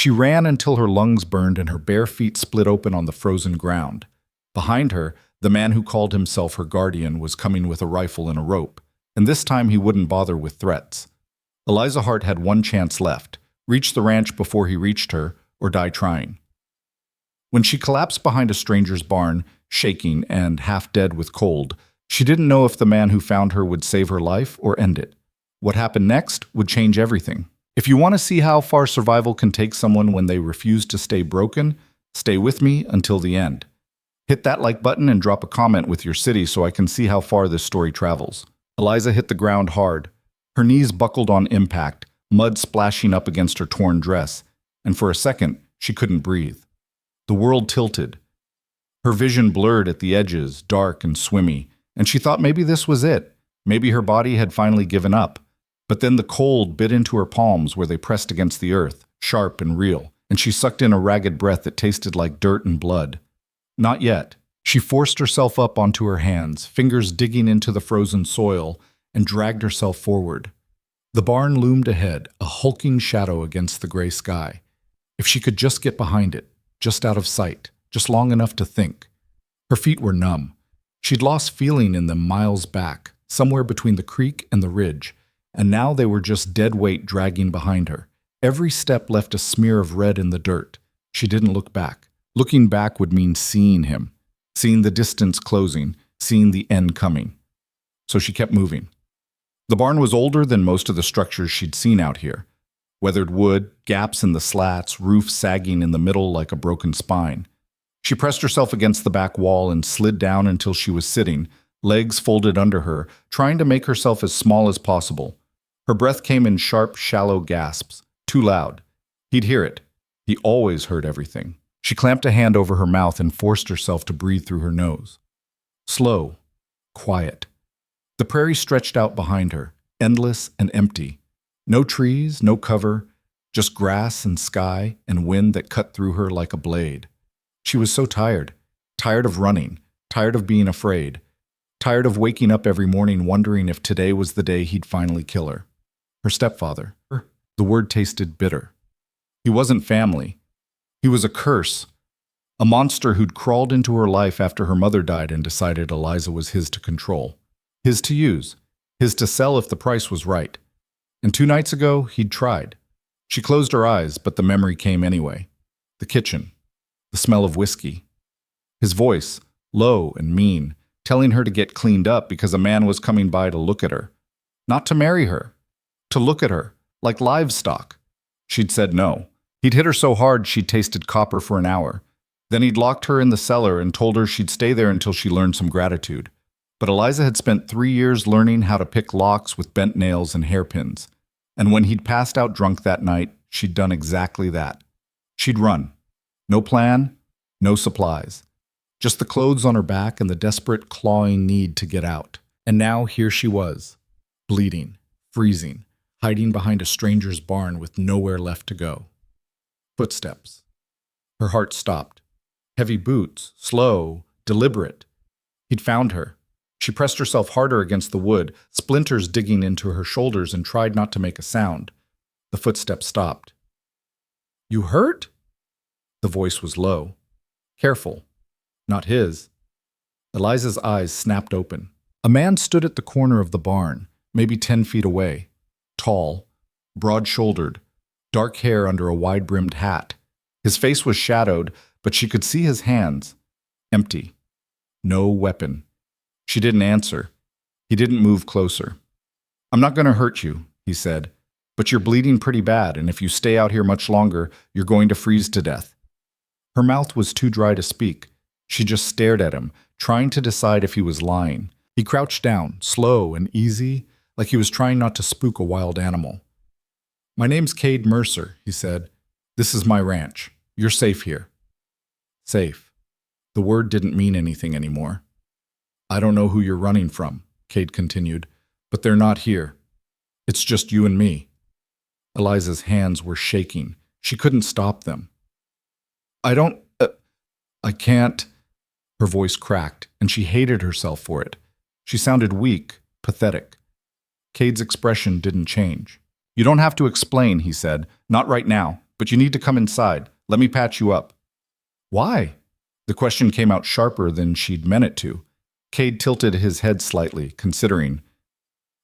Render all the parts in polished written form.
She ran until her lungs burned and her bare feet split open on the frozen ground. Behind her, the man who called himself her guardian was coming with a rifle and a rope, and this time he wouldn't bother with threats. Eliza Hart had one chance left: reach the ranch before he reached her, or die trying. When she collapsed behind a stranger's barn, shaking and half dead with cold, she didn't know if the man who found her would save her life or end it. What happened next would change everything. If you want to see how far survival can take someone when they refuse to stay broken, stay with me until the end. Hit that like button and drop a comment with your city so I can see how far this story travels. Eliza hit the ground hard. Her knees buckled on impact, mud splashing up against her torn dress, and for a second, she couldn't breathe. The world tilted. Her vision blurred at the edges, dark and swimmy, and she thought maybe this was it. Maybe her body had finally given up. But then the cold bit into her palms where they pressed against the earth, sharp and real, and she sucked in a ragged breath that tasted like dirt and blood. Not yet. She forced herself up onto her hands, fingers digging into the frozen soil, and dragged herself forward. The barn loomed ahead, a hulking shadow against the gray sky. If she could just get behind it, just out of sight, just long enough to think. Her feet were numb. She'd lost feeling in them miles back, somewhere between the creek and the ridge, and now they were just dead weight dragging behind her. Every step left a smear of red in the dirt. She didn't look back. Looking back would mean seeing him, seeing the distance closing, seeing the end coming. So she kept moving. The barn was older than most of the structures she'd seen out here. Weathered wood, gaps in the slats, roof sagging in the middle like a broken spine. She pressed herself against the back wall and slid down until she was sitting, legs folded under her, trying to make herself as small as possible. Her breath came in sharp, shallow gasps, too loud. He'd hear it. He always heard everything. She clamped a hand over her mouth and forced herself to breathe through her nose. Slow, quiet. The prairie stretched out behind her, endless and empty. No trees, no cover, just grass and sky and wind that cut through her like a blade. She was so tired, tired of running, tired of being afraid, tired of waking up every morning wondering if today was the day he'd finally kill her. Her stepfather. The word tasted bitter. He wasn't family. He was a curse, a monster who'd crawled into her life after her mother died and decided Eliza was his to control, his to use, his to sell if the price was right. And 2 nights ago, he'd tried. She closed her eyes, but the memory came anyway. The kitchen, the smell of whiskey. His voice, low and mean, telling her to get cleaned up because a man was coming by to look at her. Not to marry her, to look at her, like livestock. She'd said no. He'd hit her so hard she'd tasted copper for an hour. Then he'd locked her in the cellar and told her she'd stay there until she learned some gratitude. But Eliza had spent 3 years learning how to pick locks with bent nails and hairpins. And when he'd passed out drunk that night, she'd done exactly that. She'd run. No plan, no supplies. Just the clothes on her back and the desperate, clawing need to get out. And now here she was, bleeding, freezing, hiding behind a stranger's barn with nowhere left to go. Footsteps. Her heart stopped. Heavy boots, slow, deliberate. He'd found her. She pressed herself harder against the wood, splinters digging into her shoulders, and tried not to make a sound. The footsteps stopped. "You hurt?" The voice was low. Careful. Not his. Eliza's eyes snapped open. A man stood at the corner of the barn, maybe 10 feet away. Tall, broad-shouldered, dark hair under a wide-brimmed hat. His face was shadowed, but she could see his hands. Empty. No weapon. She didn't answer. He didn't move closer. "I'm not going to hurt you," he said, "but you're bleeding pretty bad, and if you stay out here much longer, you're going to freeze to death." Her mouth was too dry to speak. She just stared at him, trying to decide if he was lying. He crouched down, slow and easy, like he was trying not to spook a wild animal. "My name's Cade Mercer," he said. "This is my ranch. You're safe here." Safe. The word didn't mean anything anymore. "I don't know who you're running from," Cade continued, "but they're not here. It's just you and me." Eliza's hands were shaking. She couldn't stop them. I can't." Her voice cracked, and she hated herself for it. She sounded weak, pathetic. Cade's expression didn't change. "You don't have to explain," he said. "Not right now. but you need to come inside. Let me patch you up." "Why?" The question came out sharper than she'd meant it to. Cade tilted his head slightly, considering.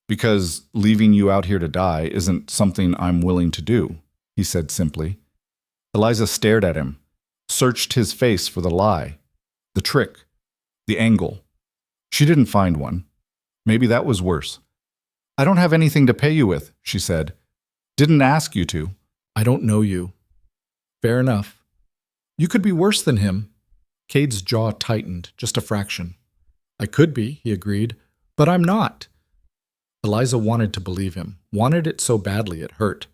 "Because leaving you out here to die isn't something I'm willing to do," he said simply. Eliza stared at him, searched his face for the lie, the trick, the angle. She didn't find one. Maybe that was worse. "I don't have anything to pay you with," she said. "Didn't ask you to." "I don't know you." "Fair enough." "You could be worse than him." Cade's jaw tightened, just a fraction. "I could be," he agreed, "but I'm not." Eliza wanted to believe him, wanted it so badly it hurt,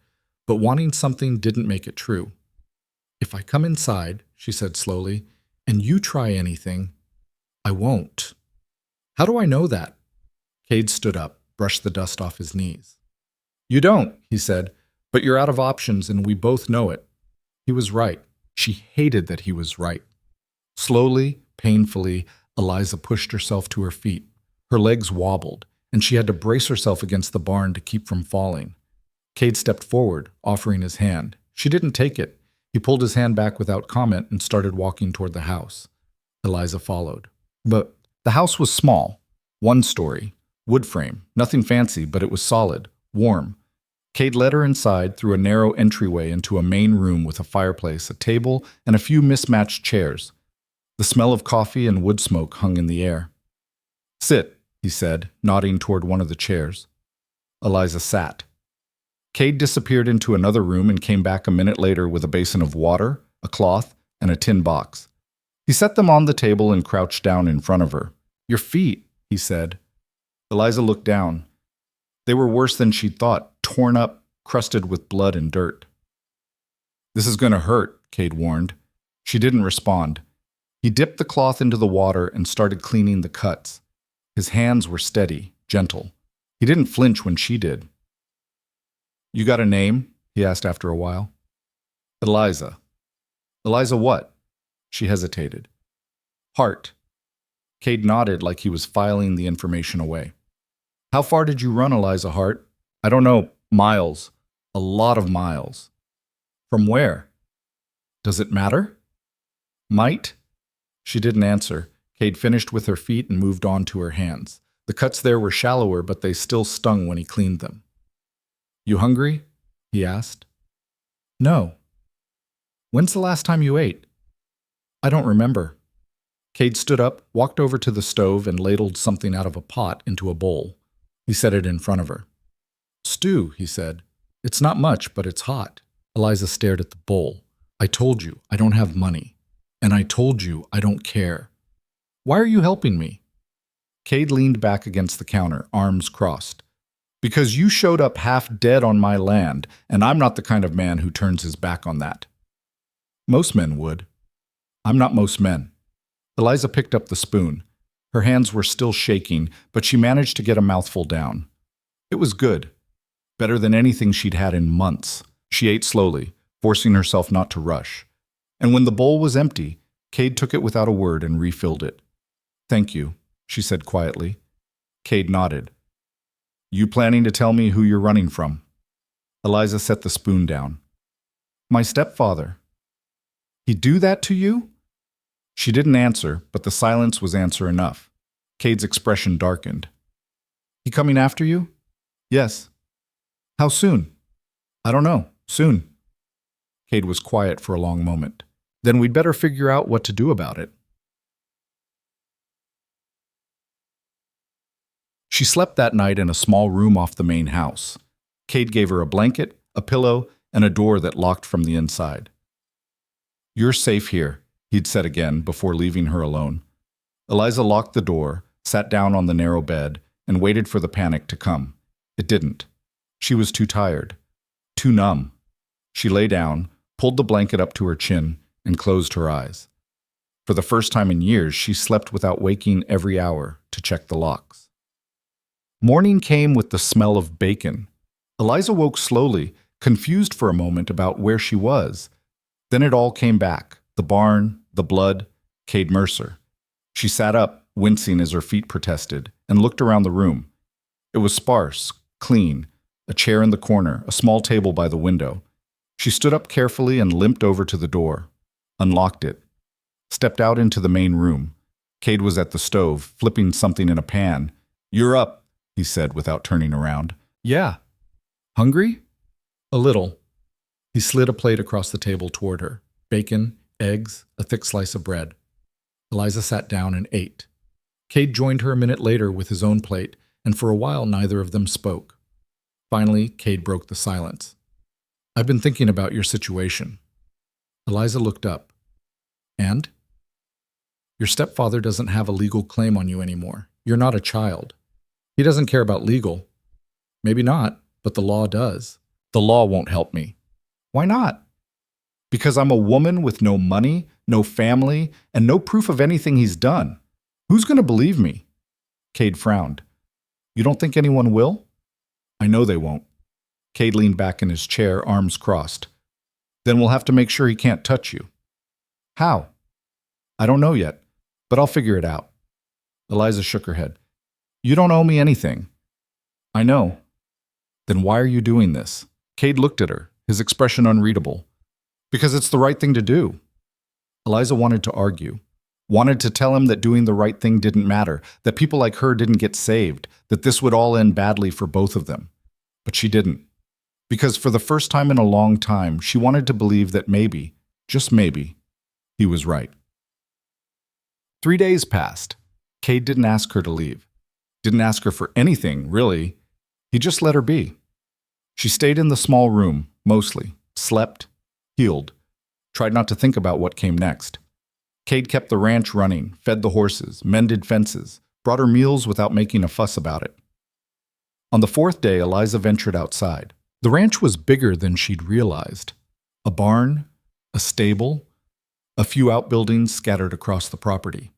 but wanting something didn't make it true. "If I come inside," she said slowly, "and you try anything, I won't." "How do I know that?" Cade stood up, brushed the dust off his knees. "You don't," he said, "but you're out of options and we both know it." He was right. She hated that he was right. Slowly, painfully, Eliza pushed herself to her feet. Her legs wobbled, and she had to brace herself against the barn to keep from falling. Cade stepped forward, offering his hand. She didn't take it. He pulled his hand back without comment and started walking toward the house. Eliza followed. But the house was small, one story, wood frame, nothing fancy, but it was solid, warm. Cade led her inside through a narrow entryway into a main room with a fireplace, a table, and a few mismatched chairs. The smell of coffee and wood smoke hung in the air. "Sit," he said, nodding toward one of the chairs. Eliza sat. Cade disappeared into another room and came back a minute later with a basin of water, a cloth, and a tin box. He set them on the table and crouched down in front of her. "Your feet," he said. Eliza looked down. They were worse than she'd thought, torn up, crusted with blood and dirt. "This is going to hurt," Cade warned. She didn't respond. He dipped the cloth into the water and started cleaning the cuts. His hands were steady, gentle. He didn't flinch when she did. "You got a name?" he asked after a while. "Eliza." "Eliza what?" She hesitated. "Hart." Cade nodded like he was filing the information away. "How far did you run, Eliza Hart?" "I don't know. Miles. A lot of miles." "From where?" "Does it matter?" "Might." She didn't answer. Cade finished with her feet and moved on to her hands. The cuts there were shallower, but they still stung when he cleaned them. "You hungry?" he asked. "No." "When's the last time you ate?" "I don't remember." Cade stood up, walked over to the stove, and ladled something out of a pot into a bowl. He set it in front of her. "Stew," he said. "It's not much, but it's hot." Eliza stared at the bowl. "I told you, I don't have money. And I told you, I don't care. Why are you helping me?" Cade leaned back against the counter, arms crossed. "Because you showed up half dead on my land, and I'm not the kind of man who turns his back on that." "Most men would." "I'm not most men." Eliza picked up the spoon. Her hands were still shaking, but she managed to get a mouthful down. It was good. Better than anything she'd had in months. She ate slowly, forcing herself not to rush. And when the bowl was empty, Cade took it without a word and refilled it. "Thank you," she said quietly. Cade nodded. "You planning to tell me who you're running from?" Eliza set the spoon down. "My stepfather." "He'd do that to you?" She didn't answer, but the silence was answer enough. Cade's expression darkened. "He coming after you?" "Yes." "How soon?" "I don't know. Soon." Cade was quiet for a long moment. "Then we'd better figure out what to do about it." She slept that night in a small room off the main house. Cade gave her a blanket, a pillow, and a door that locked from the inside. "You're safe here," he'd said again before leaving her alone. Eliza locked the door, sat down on the narrow bed, and waited for the panic to come. It didn't. She was too tired, too numb. She lay down, pulled the blanket up to her chin, and closed her eyes. For the first time in years, she slept without waking every hour to check the locks. Morning came with the smell of bacon. Eliza woke slowly, confused for a moment about where she was. Then it all came back, the barn, the blood, Cade Mercer. She sat up, wincing as her feet protested, and looked around the room. It was sparse, clean, a chair in the corner, a small table by the window. She stood up carefully and limped over to the door, unlocked it, stepped out into the main room. Cade was at the stove, flipping something in a pan. "You're up," he said without turning around. "Yeah." "Hungry?" "A little." He slid a plate across the table toward her. Bacon, eggs, a thick slice of bread. Eliza sat down and ate. Cade joined her a minute later with his own plate, and for a while neither of them spoke. Finally, Cade broke the silence. "I've been thinking about your situation." Eliza looked up. "And?" "Your stepfather doesn't have a legal claim on you anymore. You're not a child. He doesn't care about legal. Maybe not, but the law does." "The law won't help me." "Why not?" "Because I'm a woman with no money, no family, and no proof of anything he's done. Who's going to believe me?" Cade frowned. "You don't think anyone will?" "I know they won't." Cade leaned back in his chair, arms crossed. "Then we'll have to make sure he can't touch you." "How?" "I don't know yet, but I'll figure it out." Eliza shook her head. "You don't owe me anything." "I know." "Then why are you doing this?" Cade looked at her, his expression unreadable. "Because it's the right thing to do." Eliza wanted to argue, wanted to tell him that doing the right thing didn't matter, that people like her didn't get saved, that this would all end badly for both of them. But she didn't. Because for the first time in a long time, she wanted to believe that maybe, just maybe, he was right. 3 days passed. Cade didn't ask her to leave. Didn't ask her for anything, really. He just let her be. She stayed in the small room, mostly, slept, healed, tried not to think about what came next. Cade kept the ranch running, fed the horses, mended fences, brought her meals without making a fuss about it. On the 4th day, Eliza ventured outside. The ranch was bigger than she'd realized. A barn, a stable, a few outbuildings scattered across the property.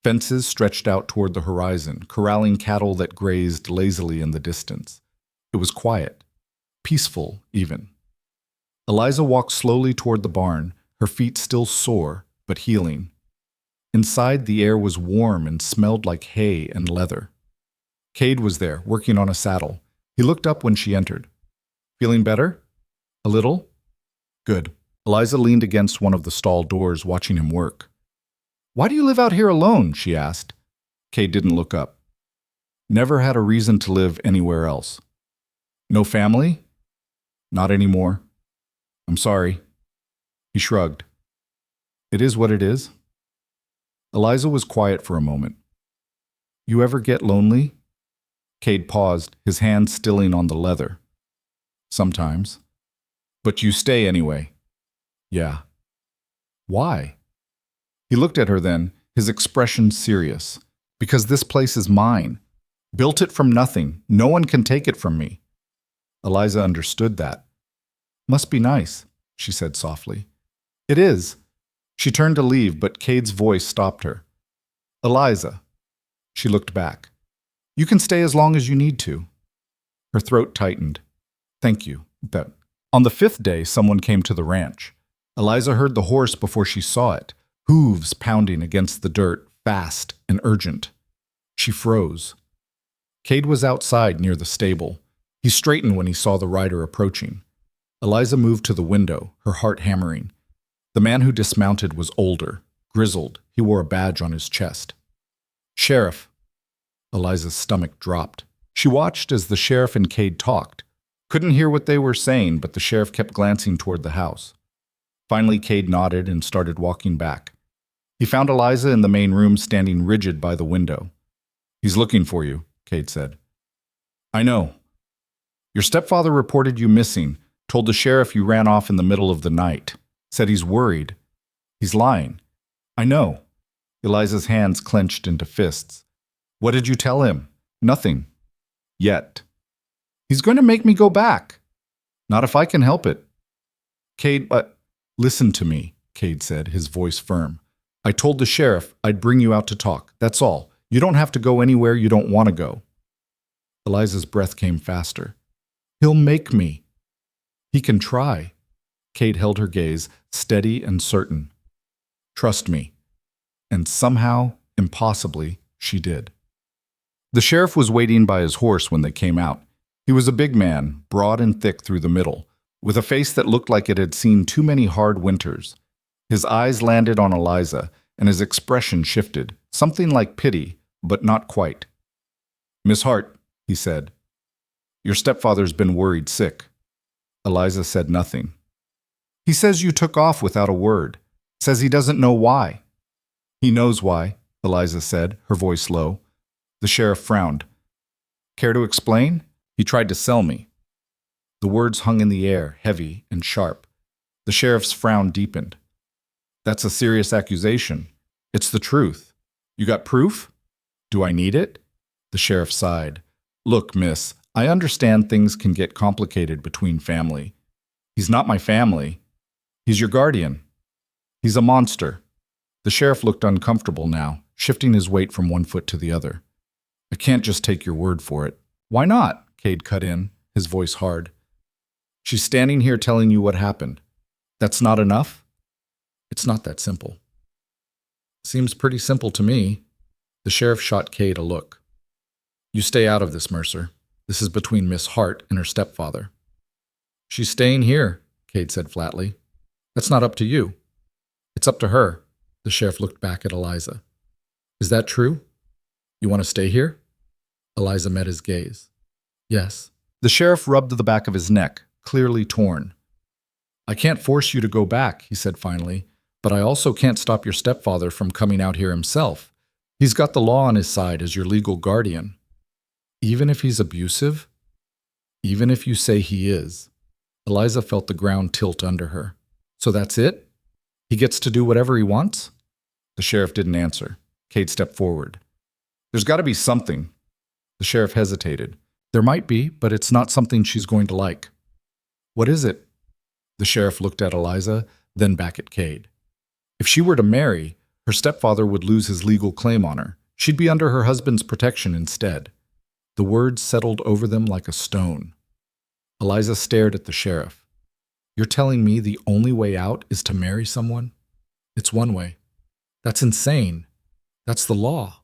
Fences stretched out toward the horizon, corralling cattle that grazed lazily in the distance. It was quiet, peaceful even. Eliza walked slowly toward the barn, her feet still sore, but healing. Inside, the air was warm and smelled like hay and leather. Cade was there, working on a saddle. He looked up when she entered. "Feeling better?" "A little." "Good." Eliza leaned against one of the stall doors, watching him work. "Why do you live out here alone?" she asked. Cade didn't look up. "Never had a reason to live anywhere else." "No family?" "Not anymore." "I'm sorry." He shrugged. "It is what it is." Eliza was quiet for a moment. "You ever get lonely?" Cade paused, his hand stilling on the leather. "Sometimes." "But you stay anyway." "Yeah." "Why?" He looked at her then, his expression serious. "Because this place is mine. Built it from nothing. No one can take it from me." Eliza understood that. "Must be nice," she said softly. "It is." She turned to leave, but Cade's voice stopped her. "Eliza." She looked back. "You can stay as long as you need to." Her throat tightened. "Thank you." On the 5th day, someone came to the ranch. Eliza heard the horse before she saw it, hooves pounding against the dirt, fast and urgent. She froze. Cade was outside near the stable. He straightened when he saw the rider approaching. Eliza moved to the window, her heart hammering. The man who dismounted was older, grizzled. He wore a badge on his chest. "Sheriff." Eliza's stomach dropped. She watched as the sheriff and Cade talked. Couldn't hear what they were saying, but the sheriff kept glancing toward the house. Finally, Cade nodded and started walking back. He found Eliza in the main room standing rigid by the window. "He's looking for you," Cade said. "I know. Your stepfather reported you missing, told the sheriff you ran off in the middle of the night. Said he's worried. He's lying." "I know." Eliza's hands clenched into fists. "What did you tell him?" "Nothing. Yet." "He's going to make me go back." "Not if I can help it." "Cade, listen to me," Cade said, his voice firm. "I told the sheriff I'd bring you out to talk. That's all. You don't have to go anywhere you don't want to go." Eliza's breath came faster. "He'll make me." "He can try." Cade held her gaze, steady and certain. "Trust me." And somehow, impossibly, she did. The sheriff was waiting by his horse when they came out. He was a big man, broad and thick through the middle, with a face that looked like it had seen too many hard winters. His eyes landed on Eliza, and his expression shifted, something like pity, but not quite. "Miss Hart," he said, "your stepfather's been worried sick." Eliza said nothing. "He says you took off without a word. Says he doesn't know why." "He knows why," Eliza said, her voice low. The sheriff frowned. "Care to explain? He tried to sell me." The words hung in the air, heavy and sharp. The sheriff's frown deepened. "That's a serious accusation. It's the truth. You got proof? Do I need it?" The sheriff sighed. "Look, miss, I understand things can get complicated between family. He's not my family. He's your guardian. He's a monster." The sheriff looked uncomfortable now, shifting his weight from one foot to the other. "I can't just take your word for it." "Why not?" Cade cut in, his voice hard. "She's standing here telling you what happened. That's not enough?" "It's not that simple." "Seems pretty simple to me." The sheriff shot Cade a look. "You stay out of this, Mercer. This is between Miss Hart and her stepfather." "She's staying here," Cade said flatly. "That's not up to you. It's up to her." The sheriff looked back at Eliza. "Is that true? You want to stay here?" Eliza met his gaze. "Yes." The sheriff rubbed the back of his neck, clearly torn. "I can't force you to go back," he said finally, "but I also can't stop your stepfather from coming out here himself. He's got the law on his side as your legal guardian." "Even if he's abusive?" "Even if you say he is." Eliza felt the ground tilt under her. "So that's it? He gets to do whatever he wants?" The sheriff didn't answer. Cade stepped forward. "There's got to be something." The sheriff hesitated. "There might be, but it's not something she's going to like." "What is it?" The sheriff looked at Eliza, then back at Cade. "If she were to marry, her stepfather would lose his legal claim on her. She'd be under her husband's protection instead." The words settled over them like a stone. Eliza stared at the sheriff. "You're telling me the only way out is to marry someone?" "It's one way." "That's insane. That's the law."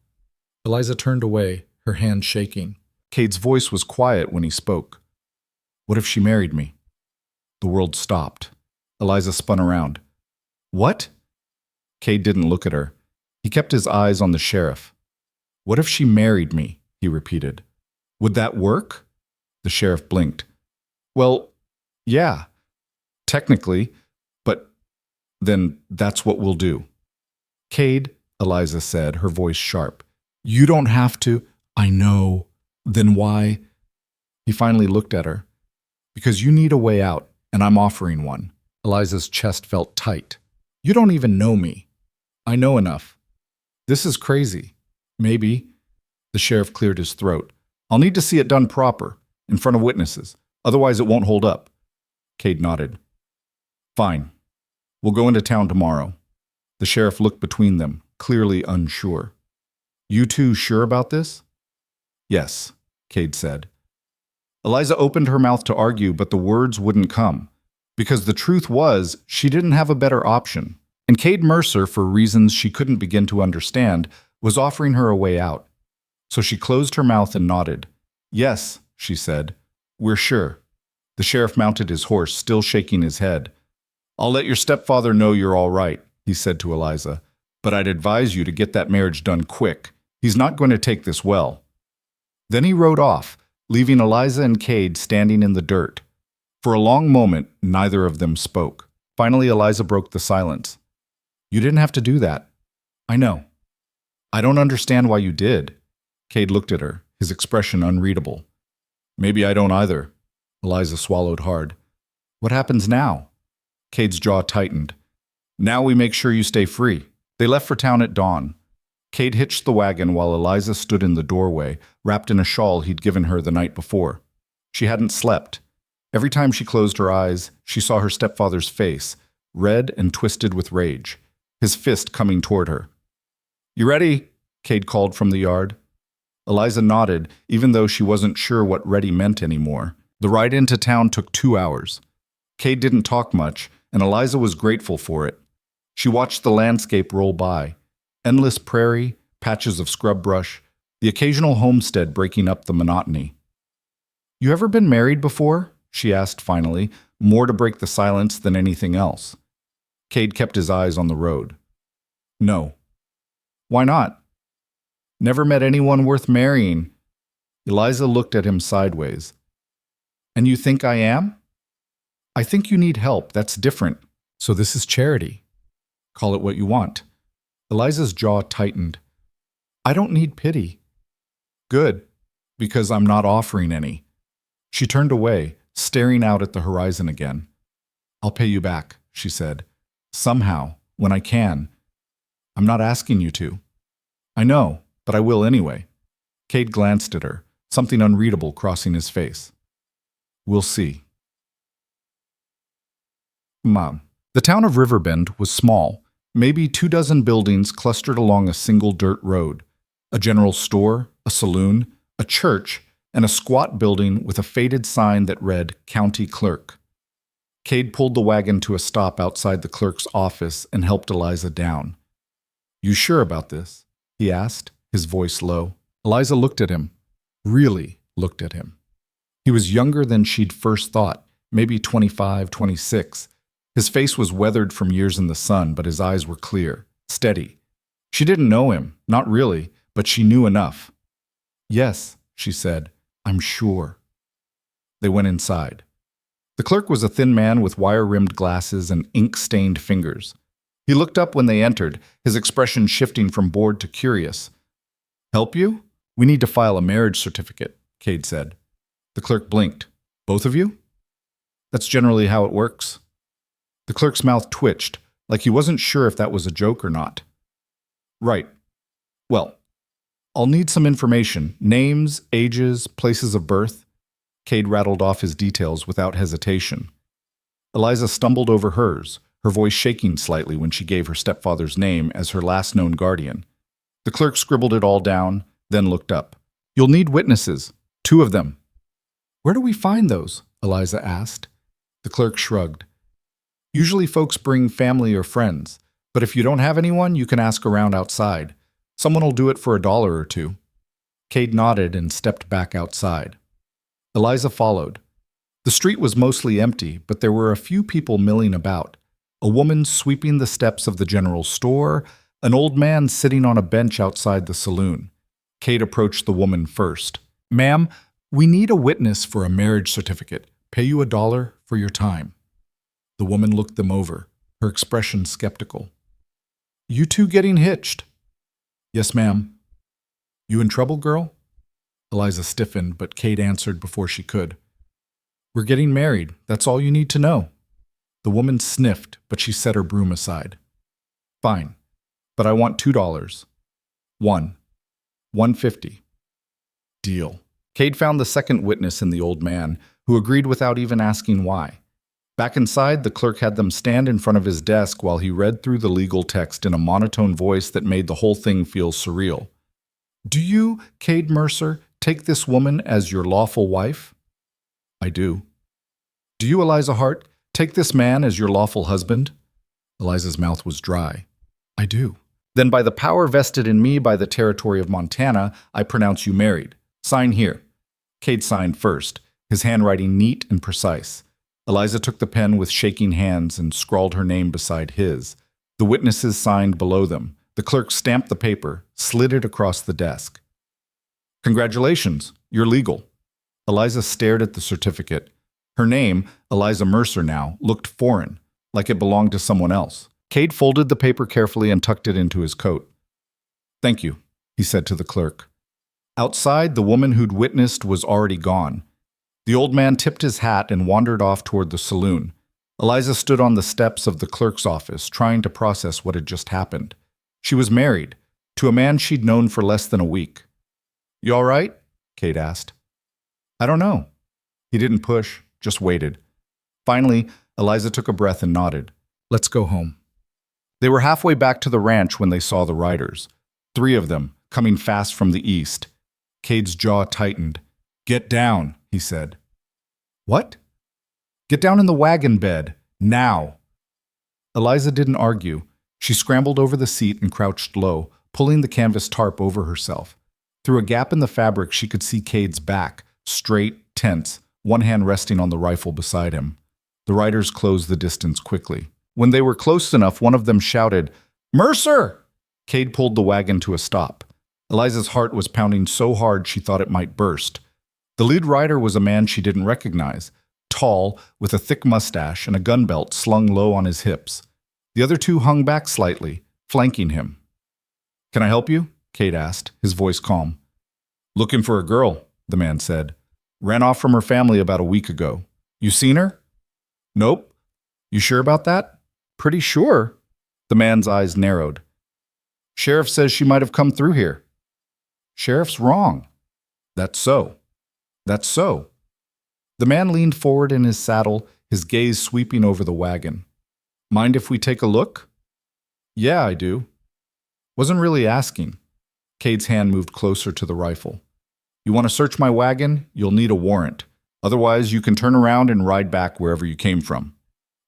Eliza turned away, her hand shaking. Cade's voice was quiet when he spoke. "What if she married me?" The world stopped. Eliza spun around. "What?" Cade didn't look at her. He kept his eyes on the sheriff. "What if she married me?" he repeated. "Would that work?" The sheriff blinked. "Well, yeah, technically, but then that's what we'll do." "Cade," Eliza said, her voice sharp, "you don't have to." "I know. Then why?" He finally looked at her. "Because you need a way out, and I'm offering one." Eliza's chest felt tight. "You don't even know me." "I know enough." "This is crazy." "Maybe." The sheriff cleared his throat. "I'll need to see it done proper, in front of witnesses. Otherwise it won't hold up." Cade nodded. "Fine. We'll go into town tomorrow." The sheriff looked between them, clearly unsure. "You two sure about this?" "Yes," Cade said. Eliza opened her mouth to argue, but the words wouldn't come. Because the truth was, she didn't have a better option. And Cade Mercer, for reasons she couldn't begin to understand, was offering her a way out. So she closed her mouth and nodded. "Yes," she said. "We're sure." The sheriff mounted his horse, still shaking his head. "I'll let your stepfather know you're all right," he said to Eliza. "But I'd advise you to get that marriage done quick. He's not going to take this well." Then he rode off, leaving Eliza and Cade standing in the dirt. For a long moment, neither of them spoke. Finally, Eliza broke the silence. "You didn't have to do that." "I know." "I don't understand why you did." Cade looked at her, his expression unreadable. "Maybe I don't either." Eliza swallowed hard. "What happens now?" Cade's jaw tightened. "Now we make sure you stay free." They left for town at dawn. Cade hitched the wagon while Eliza stood in the doorway, wrapped in a shawl he'd given her the night before. She hadn't slept. Every time she closed her eyes, she saw her stepfather's face, red and twisted with rage, his fist coming toward her. "You ready?" Cade called from the yard. Eliza nodded, even though she wasn't sure what ready meant anymore. The ride into town took 2 hours. Cade didn't talk much, and Eliza was grateful for it. She watched the landscape roll by. Endless prairie, patches of scrub brush, the occasional homestead breaking up the monotony. "You ever been married before?" she asked finally, more to break the silence than anything else. Cade kept his eyes on the road. No. Why not? Never met anyone worth marrying. Eliza looked at him sideways. And you think I am? I think you need help. That's different. So this is charity. Call it what you want. Eliza's jaw tightened. I don't need pity. Good, because I'm not offering any. She turned away, staring out at the horizon again. I'll pay you back, she said. Somehow, when I can. I'm not asking you to. I know, but I will anyway. Cade glanced at her, something unreadable crossing his face. We'll see. Mom. The town of Riverbend was small, maybe 24 buildings clustered along a single dirt road. A general store, a saloon, a church, and a squat building with a faded sign that read County Clerk. Cade pulled the wagon to a stop outside the clerk's office and helped Eliza down. You sure about this? He asked, his voice low. Eliza looked at him. Really looked at him. He was younger than she'd first thought, maybe 25, 26. His face was weathered from years in the sun, but his eyes were clear, steady. She didn't know him, not really, but she knew enough. Yes, she said, I'm sure. They went inside. The clerk was a thin man with wire-rimmed glasses and ink-stained fingers. He looked up when they entered, his expression shifting from bored to curious. Help you? We need to file a marriage certificate, Cade said. The clerk blinked. Both of you? That's generally how it works. The clerk's mouth twitched, like he wasn't sure if that was a joke or not. Right. Well, I'll need some information. Names, ages, places of birth. Cade rattled off his details without hesitation. Eliza stumbled over hers, her voice shaking slightly when she gave her stepfather's name as her last known guardian. The clerk scribbled it all down, then looked up. You'll need witnesses. 2 of them. Where do we find those? Eliza asked. The clerk shrugged. Usually folks bring family or friends, but if you don't have anyone, you can ask around outside. Someone will do it for $1 or 2. Cade nodded and stepped back outside. Eliza followed. The street was mostly empty, but there were a few people milling about. A woman sweeping the steps of the general store, an old man sitting on a bench outside the saloon. Cade approached the woman first. Ma'am, we need a witness for a marriage certificate. Pay you $1 for your time. The woman looked them over, her expression skeptical. You 2 getting hitched? Yes, ma'am. You in trouble, girl? Eliza stiffened, but Cade answered before she could. We're getting married. That's all you need to know. The woman sniffed, but she set her broom aside. Fine, but I want $2. $1.50. Deal. Cade found the second witness in the old man, who agreed without even asking why. Back inside, the clerk had them stand in front of his desk while he read through the legal text in a monotone voice that made the whole thing feel surreal. Do you, Cade Mercer, take this woman as your lawful wife? I do. Do you, Eliza Hart, take this man as your lawful husband? Eliza's mouth was dry. I do. Then by the power vested in me by the territory of Montana, I pronounce you married. Sign here. Cade signed first, his handwriting neat and precise. Eliza took the pen with shaking hands and scrawled her name beside his. The witnesses signed below them. The clerk stamped the paper, slid it across the desk. Congratulations, you're legal. Eliza stared at the certificate. Her name, Eliza Mercer now, looked foreign, like it belonged to someone else. Cade folded the paper carefully and tucked it into his coat. Thank you, he said to the clerk. Outside, the woman who'd witnessed was already gone. The old man tipped his hat and wandered off toward the saloon. Eliza stood on the steps of the clerk's office, trying to process what had just happened. She was married, to a man she'd known for less than a week. You all right? Cade asked. I don't know. He didn't push, just waited. Finally, Eliza took a breath and nodded. Let's go home. They were halfway back to the ranch when they saw the riders. 3 of them, coming fast from the east. Cade's jaw tightened. Get down, he said. What? Get down in the wagon bed, now. Eliza didn't argue. She scrambled over the seat and crouched low, pulling the canvas tarp over herself. Through a gap in the fabric, she could see Cade's back, straight, tense, one hand resting on the rifle beside him. The riders closed the distance quickly. When they were close enough, one of them shouted, "Mercer!" Cade pulled the wagon to a stop. Eliza's heart was pounding so hard she thought it might burst. The lead rider was a man she didn't recognize, tall, with a thick mustache and a gun belt slung low on his hips. The other two hung back slightly, flanking him. "Can I help you?" Cade asked, his voice calm. "Looking for a girl," the man said. "Ran off from her family about a week ago. You seen her?" "Nope." "You sure about that?" "Pretty sure." The man's eyes narrowed. "Sheriff says she might have come through here." "Sheriff's wrong." "That's so." "That's so." The man leaned forward in his saddle, his gaze sweeping over the wagon. "Mind if we take a look?" "Yeah, I do." "Wasn't really asking." Cade's hand moved closer to the rifle. "You want to search my wagon? You'll need a warrant. Otherwise, you can turn around and ride back wherever you came from."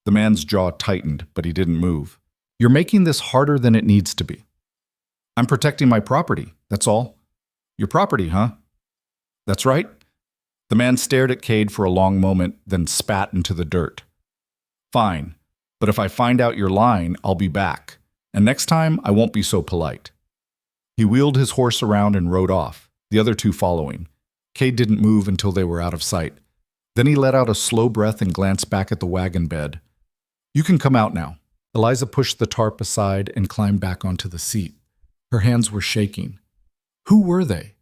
The man's jaw tightened, but he didn't move. "You're making this harder than it needs to be." "I'm protecting my property, that's all." "Your property, huh?" "That's right." The man stared at Cade for a long moment, then spat into the dirt. "Fine, but if I find out you're lying, I'll be back. And next time, I won't be so polite." He wheeled his horse around and rode off, the other two following. Cade didn't move until they were out of sight. Then he let out a slow breath and glanced back at the wagon bed. "You can come out now." Eliza pushed the tarp aside and climbed back onto the seat. Her hands were shaking. Who were they?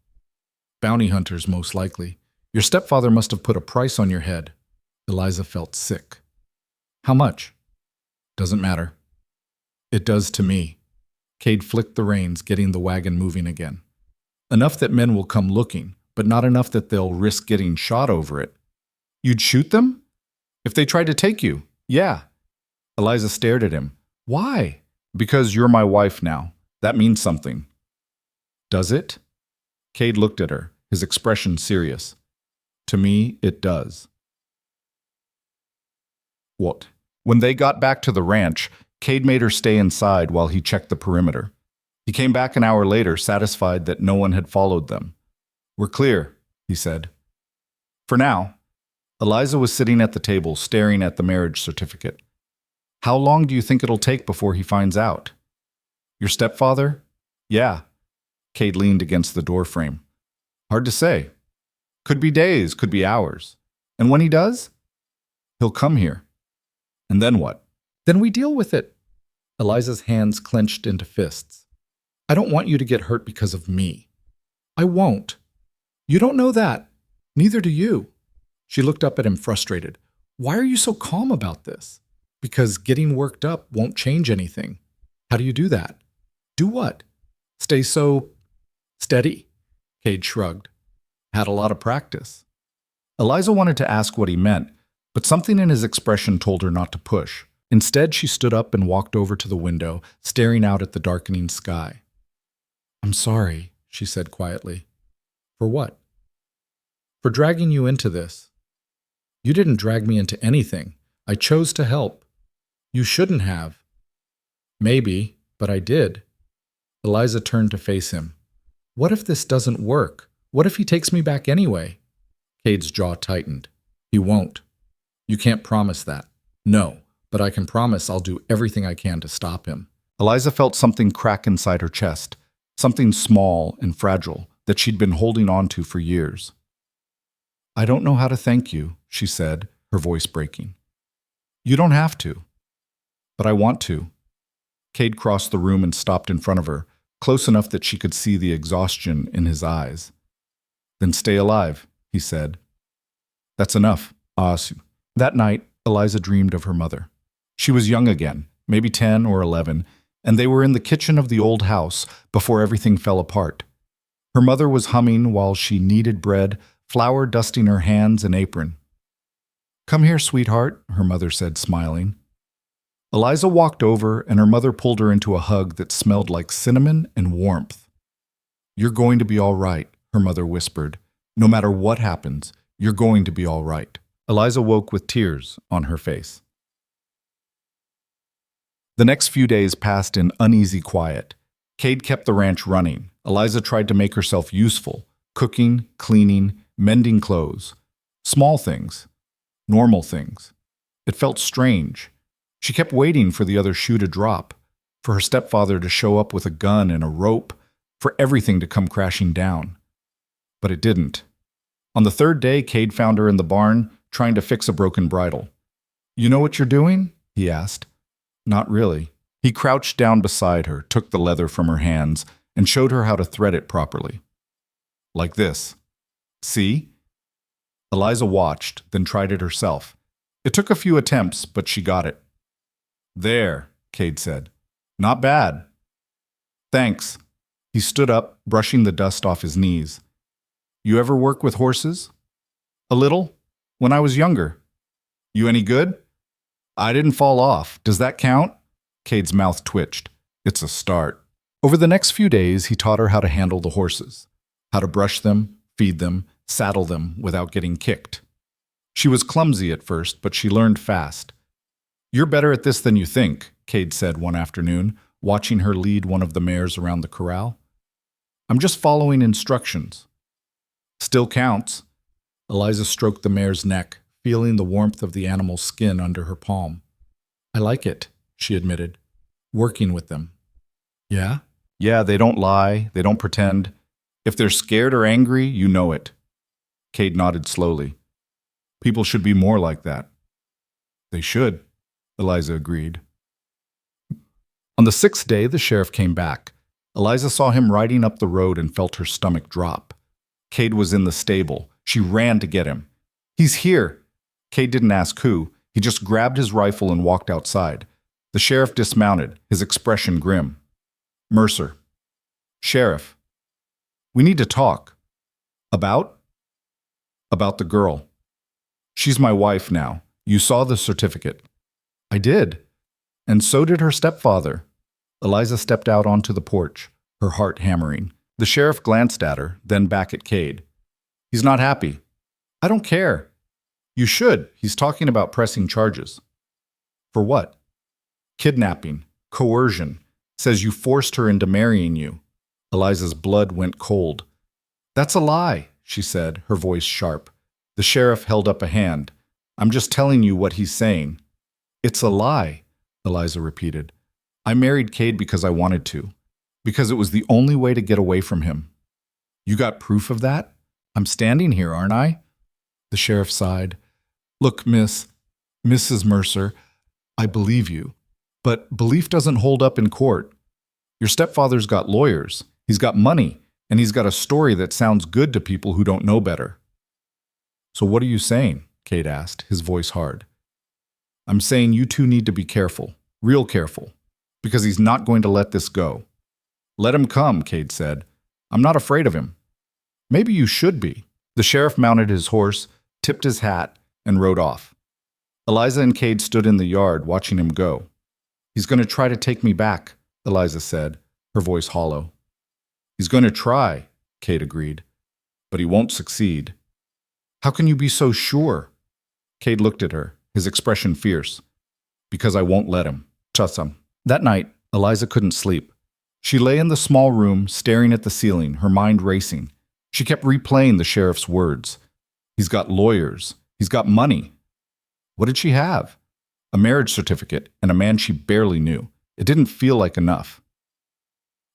Bounty hunters, most likely. Your stepfather must have put a price on your head. Eliza felt sick. How much? Doesn't matter. It does to me. Cade flicked the reins, getting the wagon moving again. Enough that men will come looking, but not enough that they'll risk getting shot over it. You'd shoot them? If they tried to take you? Yeah. Eliza stared at him. Why? Because you're my wife now. That means something. Does it? Cade looked at her, his expression serious. To me, it does. What? When they got back to the ranch, Cade made her stay inside while he checked the perimeter. He came back an hour later, satisfied that no one had followed them. We're clear, he said. For now. Eliza was sitting at the table, staring at the marriage certificate. How long do you think it'll take before he finds out? Your stepfather? Yeah. Cade leaned against the doorframe. Hard to say. Could be days, could be hours. And when he does? He'll come here. And then what? Then we deal with it. Eliza's hands clenched into fists. I don't want you to get hurt because of me. I won't. You don't know that. Neither do you. She looked up at him frustrated. Why are you so calm about this? Because getting worked up won't change anything. How do you do that? Do what? Stay so steady. Cade shrugged. Had a lot of practice. Eliza wanted to ask what he meant, but something in his expression told her not to push. Instead, she stood up and walked over to the window, staring out at the darkening sky. I'm sorry, she said quietly. For what? For dragging you into this. You didn't drag me into anything. I chose to help. You shouldn't have. Maybe, but I did. Eliza turned to face him. What if this doesn't work? What if he takes me back anyway? Cade's jaw tightened. He won't. You can't promise that. No, but I can promise I'll do everything I can to stop him. Eliza felt something crack inside her chest, something small and fragile that she'd been holding on to for years. I don't know how to thank you, she said, her voice breaking. You don't have to. But I want to. Cade crossed the room and stopped in front of her, close enough that she could see the exhaustion in his eyes. Then stay alive, he said. That's enough. That night, Eliza dreamed of her mother. She was young again, maybe 10 or 11, and they were in the kitchen of the old house before everything fell apart. Her mother was humming while she kneaded bread, flour dusting her hands and apron. Come here, sweetheart, her mother said, smiling. Eliza walked over, and her mother pulled her into a hug that smelled like cinnamon and warmth. You're going to be all right, her mother whispered. No matter what happens, you're going to be all right. Eliza woke with tears on her face. The next few days passed in uneasy quiet. Cade kept the ranch running. Eliza tried to make herself useful, cooking, cleaning, mending clothes. Small things. Normal things. It felt strange. She kept waiting for the other shoe to drop, for her stepfather to show up with a gun and a rope, for everything to come crashing down. But it didn't. On the third day, Cade found her in the barn, trying to fix a broken bridle. "You know what you're doing?" he asked. "Not really." He crouched down beside her, took the leather from her hands, and showed her how to thread it properly. Like this. "See?" Eliza watched, then tried it herself. It took a few attempts, but she got it. "There," Cade said. "Not bad." "Thanks." He stood up, brushing the dust off his knees. "You ever work with horses?" "A little. When I was younger." "You any good?" "I didn't fall off. Does that count?" Cade's mouth twitched. "It's a start." Over the next few days, he taught her how to handle the horses, how to brush them, feed them, saddle them without getting kicked. She was clumsy at first, but she learned fast. "You're better at this than you think," Cade said one afternoon, watching her lead one of the mares around the corral. "I'm just following instructions." "Still counts." Eliza stroked the mare's neck, feeling the warmth of the animal's skin under her palm. "I like it," she admitted, "working with them." "Yeah?" "Yeah, they don't lie, they don't pretend. If they're scared or angry, you know it." Cade nodded slowly. "People should be more like that." "They should," Eliza agreed. On the 6th day, the sheriff came back. Eliza saw him riding up the road and felt her stomach drop. Cade was in the stable. She ran to get him. "He's here." Cade didn't ask who. He just grabbed his rifle and walked outside. The sheriff dismounted, his expression grim. "Mercer." "Sheriff." "We need to talk." "About?" "About the girl." "She's my wife now. You saw the certificate." "I did. And so did her stepfather." Eliza stepped out onto the porch, her heart hammering. The sheriff glanced at her, then back at Cade. "He's not happy." "I don't care." "You should. He's talking about pressing charges." "For what?" "Kidnapping. Coercion. Says you forced her into marrying you." Eliza's blood went cold. "That's a lie," she said, her voice sharp. The sheriff held up a hand. "I'm just telling you what he's saying." "It's a lie," Eliza repeated. "I married Cade because I wanted to. Because it was the only way to get away from him." "You got proof of that?" "I'm standing here, aren't I?" The sheriff sighed. "Look, Mrs. Mercer, I believe you. But belief doesn't hold up in court. Your stepfather's got lawyers. He's got money. And he's got a story that sounds good to people who don't know better." "So what are you saying?" Cade asked, his voice hard. "I'm saying you two need to be careful, real careful, because he's not going to let this go." "Let him come," Cade said. "I'm not afraid of him." "Maybe you should be." The sheriff mounted his horse, tipped his hat, and rode off. Eliza and Cade stood in the yard, watching him go. "He's going to try to take me back," Eliza said, her voice hollow. "He's going to try," Cade agreed, "but he won't succeed." "How can you be so sure?" Cade looked at her, his expression fierce. "Because I won't let him. Trust him." That night, Eliza couldn't sleep. She lay in the small room, staring at the ceiling, her mind racing. She kept replaying the sheriff's words. He's got lawyers. He's got money. What did she have? A marriage certificate and a man she barely knew. It didn't feel like enough.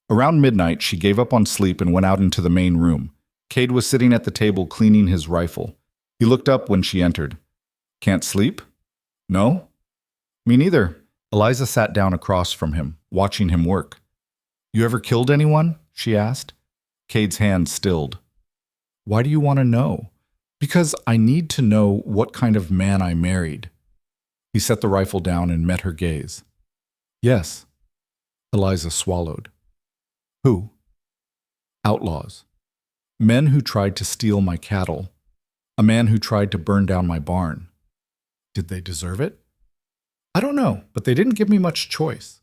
Around midnight, she gave up on sleep and went out into the main room. Cade was sitting at the table cleaning his rifle. He looked up when she entered. "Can't sleep?" "No?" "Me neither." Eliza sat down across from him, watching him work. "You ever killed anyone?" she asked. Cade's hand stilled. "Why do you want to know?" "Because I need to know what kind of man I married." He set the rifle down and met her gaze. "Yes." Eliza swallowed. "Who?" "Outlaws. Men who tried to steal my cattle. A man who tried to burn down my barn." "Did they deserve it?" "I don't know, but they didn't give me much choice."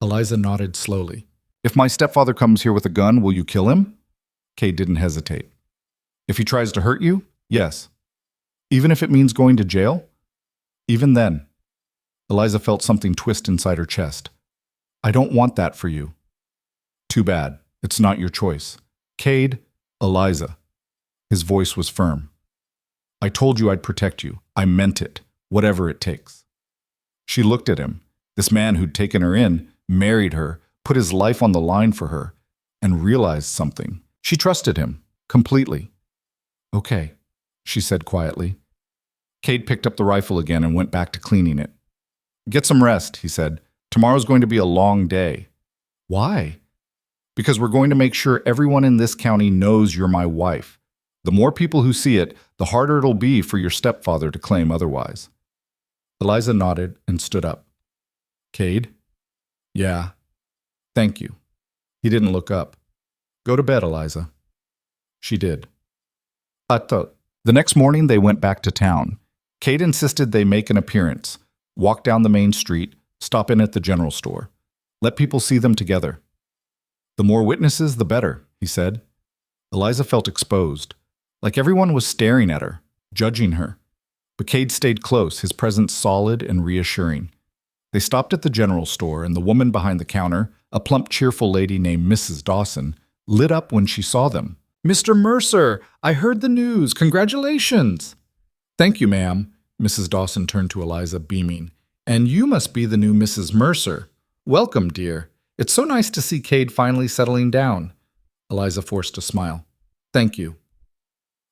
Eliza nodded slowly. "If my stepfather comes here with a gun, will you kill him?" Cade didn't hesitate. "If he tries to hurt you, yes." "Even if it means going to jail?" "Even then." Eliza felt something twist inside her chest. "I don't want that for you." "Too bad. It's not your choice." "Cade, Eliza." His voice was firm. "I told you I'd protect you. I meant it. Whatever it takes. She looked at him, this man who'd taken her in, married her, put his life on the line for her, and realized something. She trusted him, completely. Okay, she said quietly. Cade picked up the rifle again and went back to cleaning it. Get some rest, he said. Tomorrow's going to be a long day. Why? Because we're going to make sure everyone in this county knows you're my wife. The more people who see it, the harder it'll be for your stepfather to claim otherwise. Eliza nodded and stood up. Cade? Yeah. Thank you. He didn't look up. Go to bed, Eliza. She did. The next morning they went back to town. Cade insisted they make an appearance, walk down the main street, stop in at the general store. Let people see them together. The more witnesses, the better, he said. Eliza felt exposed, like everyone was staring at her, judging her. But Cade stayed close, his presence solid and reassuring. They stopped at the general store, and the woman behind the counter, a plump, cheerful lady named Mrs. Dawson, lit up when she saw them. Mr. Mercer, I heard the news. Congratulations. Thank you, ma'am. Mrs. Dawson turned to Eliza, beaming. And you must be the new Mrs. Mercer. Welcome, dear. It's so nice to see Cade finally settling down. Eliza forced a smile. Thank you.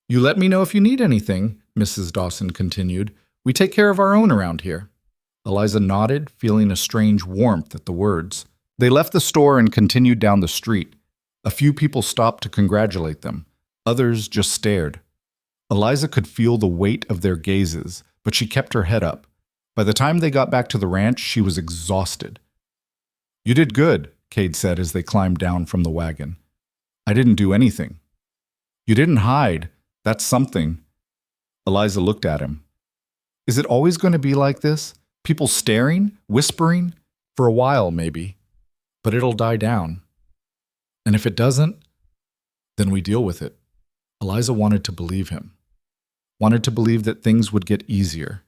You let me know if you need anything, Mrs. Dawson continued. We take care of our own around here. Eliza nodded, feeling a strange warmth at the words. They left the store and continued down the street. A few people stopped to congratulate them. Others just stared. Eliza could feel the weight of their gazes, but she kept her head up. By the time they got back to the ranch, she was exhausted. You did good, Cade said as they climbed down from the wagon. I didn't do anything. You didn't hide. That's something. Eliza looked at him. Is it always going to be like this? People staring, whispering? For a while, maybe. But it'll die down. And if it doesn't, then we deal with it. Eliza wanted to believe him. Wanted to believe that things would get easier.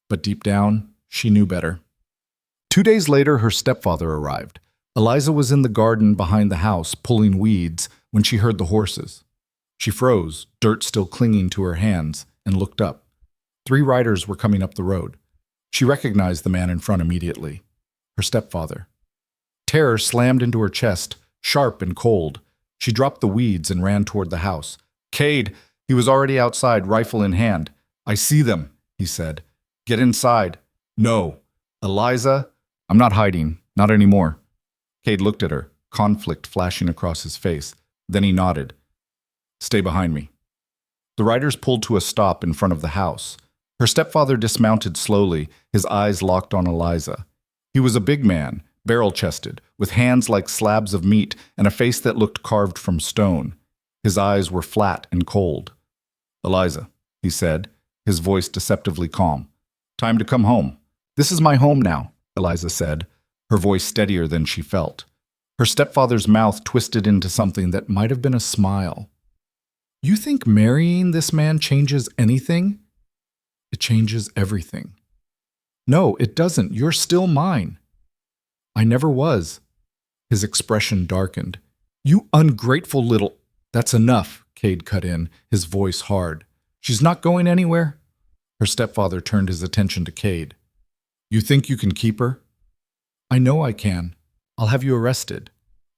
But deep down, she knew better. 2 days later, her stepfather arrived. Eliza was in the garden behind the house, pulling weeds, when she heard the horses. She froze, dirt still clinging to her hands, and looked up. 3 riders were coming up the road. She recognized the man in front immediately. Her stepfather. Terror slammed into her chest, sharp and cold. She dropped the weeds and ran toward the house. Cade! He was already outside, rifle in hand. I see them, he said. Get inside. No. Eliza, I'm not hiding. Not anymore. Cade looked at her, conflict flashing across his face. Then he nodded. Stay behind me. The riders pulled to a stop in front of the house. Her stepfather dismounted slowly, his eyes locked on Eliza. He was a big man, barrel-chested, with hands like slabs of meat and a face that looked carved from stone. His eyes were flat and cold. Eliza, he said, his voice deceptively calm. Time to come home. This is my home now, Eliza said, her voice steadier than she felt. Her stepfather's mouth twisted into something that might have been a smile. You think marrying this man changes anything? It changes everything. No, it doesn't. You're still mine. I never was. His expression darkened. You ungrateful little... That's enough, Cade cut in, his voice hard. She's not going anywhere? Her stepfather turned his attention to Cade. You think you can keep her? I know I can. I'll have you arrested.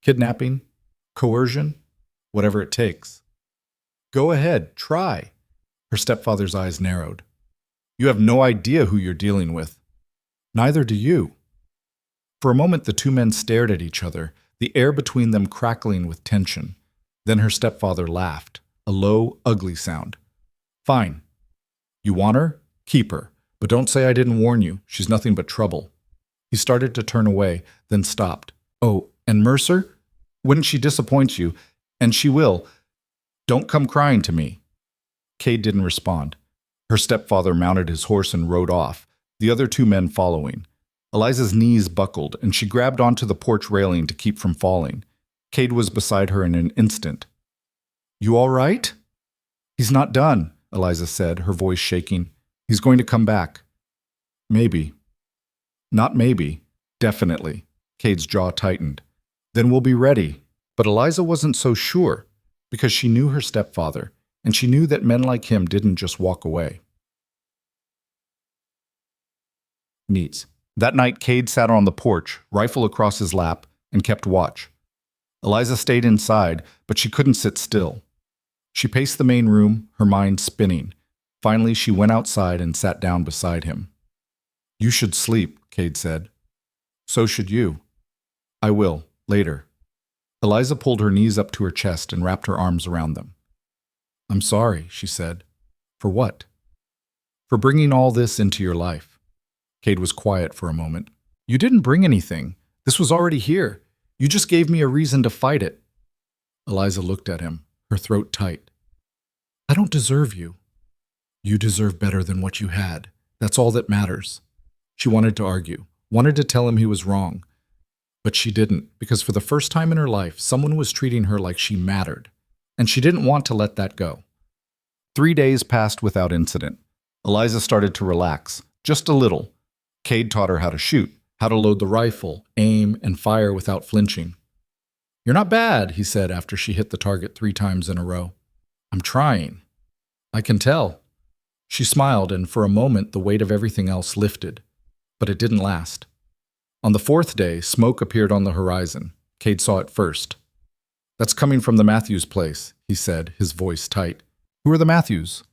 Kidnapping? Coercion? Whatever it takes. Go ahead, try. Her stepfather's eyes narrowed. You have no idea who you're dealing with. Neither do you. For a moment, the 2 men stared at each other, the air between them crackling with tension. Then her stepfather laughed, a low, ugly sound. Fine. You want her? Keep her. But don't say I didn't warn you. She's nothing but trouble. He started to turn away, then stopped. Oh, and Mercer? Wouldn't she disappoint you? And she will. Don't come crying to me. Cade didn't respond. Her stepfather mounted his horse and rode off, the other 2 men following. Eliza's knees buckled, and she grabbed onto the porch railing to keep from falling. Cade was beside her in an instant. You all right? He's not done, Eliza said, her voice shaking. He's going to come back. Maybe. Not maybe. Definitely. Cade's jaw tightened. Then we'll be ready. But Eliza wasn't so sure, because she knew her stepfather, and she knew that men like him didn't just walk away. Neat. That night, Cade sat on the porch, rifle across his lap, and kept watch. Eliza stayed inside, but she couldn't sit still. She paced the main room, her mind spinning. Finally, she went outside and sat down beside him. "You should sleep," Cade said. "So should you." "I will, later." Eliza pulled her knees up to her chest and wrapped her arms around them. "I'm sorry," she said. "For what?" "For bringing all this into your life." Cade was quiet for a moment. "You didn't bring anything. This was already here. You just gave me a reason to fight it." Eliza looked at him, her throat tight. "I don't deserve you." "You deserve better than what you had. That's all that matters." She wanted to argue, wanted to tell him he was wrong. But she didn't, because for the first time in her life, someone was treating her like she mattered. And she didn't want to let that go. 3 days passed without incident. Eliza started to relax, just a little. Cade taught her how to shoot, how to load the rifle, aim, and fire without flinching. "You're not bad," he said after she hit the target 3 times in a row. "I'm trying." "I can tell." She smiled, and for a moment the weight of everything else lifted. But it didn't last. On the 4th day, smoke appeared on the horizon. Cade saw it first. "That's coming from the Matthews place," he said, his voice tight. "Who are the Matthews?"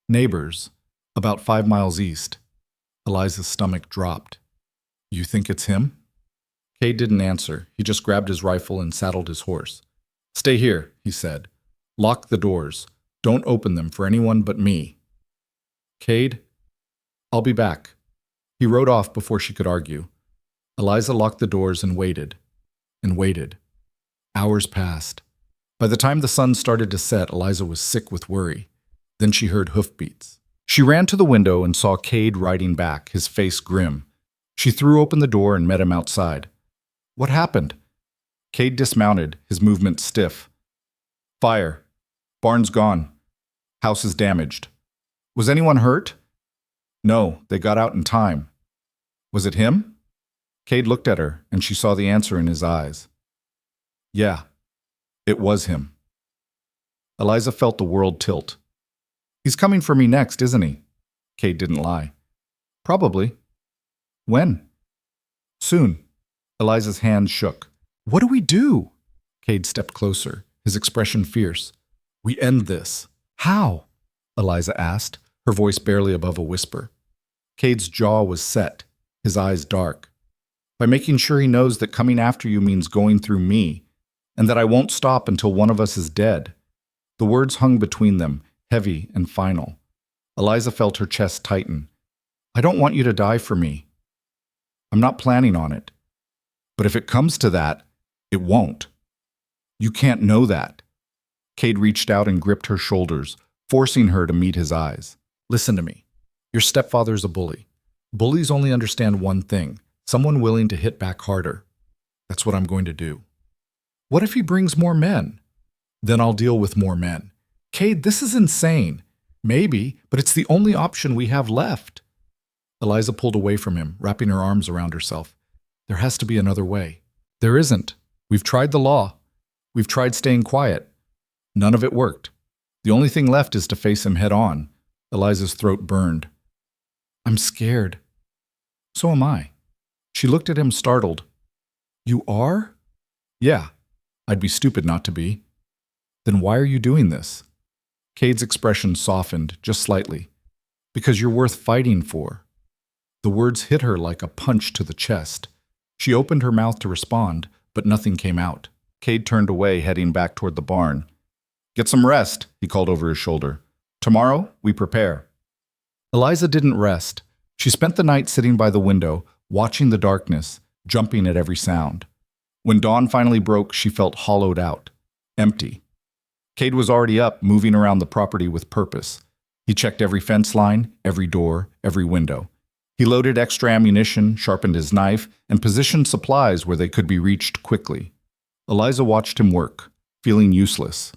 "Neighbors, about 5 miles east." Eliza's stomach dropped. "You think it's him?" Cade didn't answer. He just grabbed his rifle and saddled his horse. "Stay here," he said. "Lock the doors. Don't open them for anyone but me." "Cade, I'll be back." He rode off before she could argue. Eliza locked the doors and waited. And waited. Hours passed. By the time the sun started to set, Eliza was sick with worry. Then she heard hoofbeats. She ran to the window and saw Cade riding back, his face grim. She threw open the door and met him outside. "What happened?" Cade dismounted, his movement stiff. "Fire. Barn's gone. House is damaged." "Was anyone hurt?" "No, they got out in time." "Was it him?" Cade looked at her, and she saw the answer in his eyes. "Yeah, it was him." Eliza felt the world tilt. "He's coming for me next, isn't he?" Cade didn't lie. "Probably." "When?" "Soon." Eliza's hand shook. "What do we do?" Cade stepped closer, his expression fierce. "We end this." "How?" Eliza asked, her voice barely above a whisper. Cade's jaw was set, his eyes dark. "By making sure he knows that coming after you means going through me, and that I won't stop until one of us is dead." The words hung between them, heavy and final. Eliza felt her chest tighten. "I don't want you to die for me. I'm not planning on it. But if it comes to that, it won't. You can't know that." Cade reached out and gripped her shoulders, forcing her to meet his eyes. "Listen to me. Your stepfather's a bully. Bullies only understand one thing, someone willing to hit back harder. That's what I'm going to do." "What if he brings more men?" "Then I'll deal with more men." "Cade, this is insane." "Maybe, but it's the only option we have left." Eliza pulled away from him, wrapping her arms around herself. "There has to be another way." "There isn't. We've tried the law. We've tried staying quiet. None of it worked. The only thing left is to face him head on." Eliza's throat burned. "I'm scared." "So am I." She looked at him startled. "You are?" "Yeah. I'd be stupid not to be." "Then why are you doing this?" Cade's expression softened, just slightly. "Because you're worth fighting for." The words hit her like a punch to the chest. She opened her mouth to respond, but nothing came out. Cade turned away, heading back toward the barn. "Get some rest," he called over his shoulder. "Tomorrow, we prepare." Eliza didn't rest. She spent the night sitting by the window, watching the darkness, jumping at every sound. When dawn finally broke, she felt hollowed out, empty. Cade was already up, moving around the property with purpose. He checked every fence line, every door, every window. He loaded extra ammunition, sharpened his knife, and positioned supplies where they could be reached quickly. Eliza watched him work, feeling useless.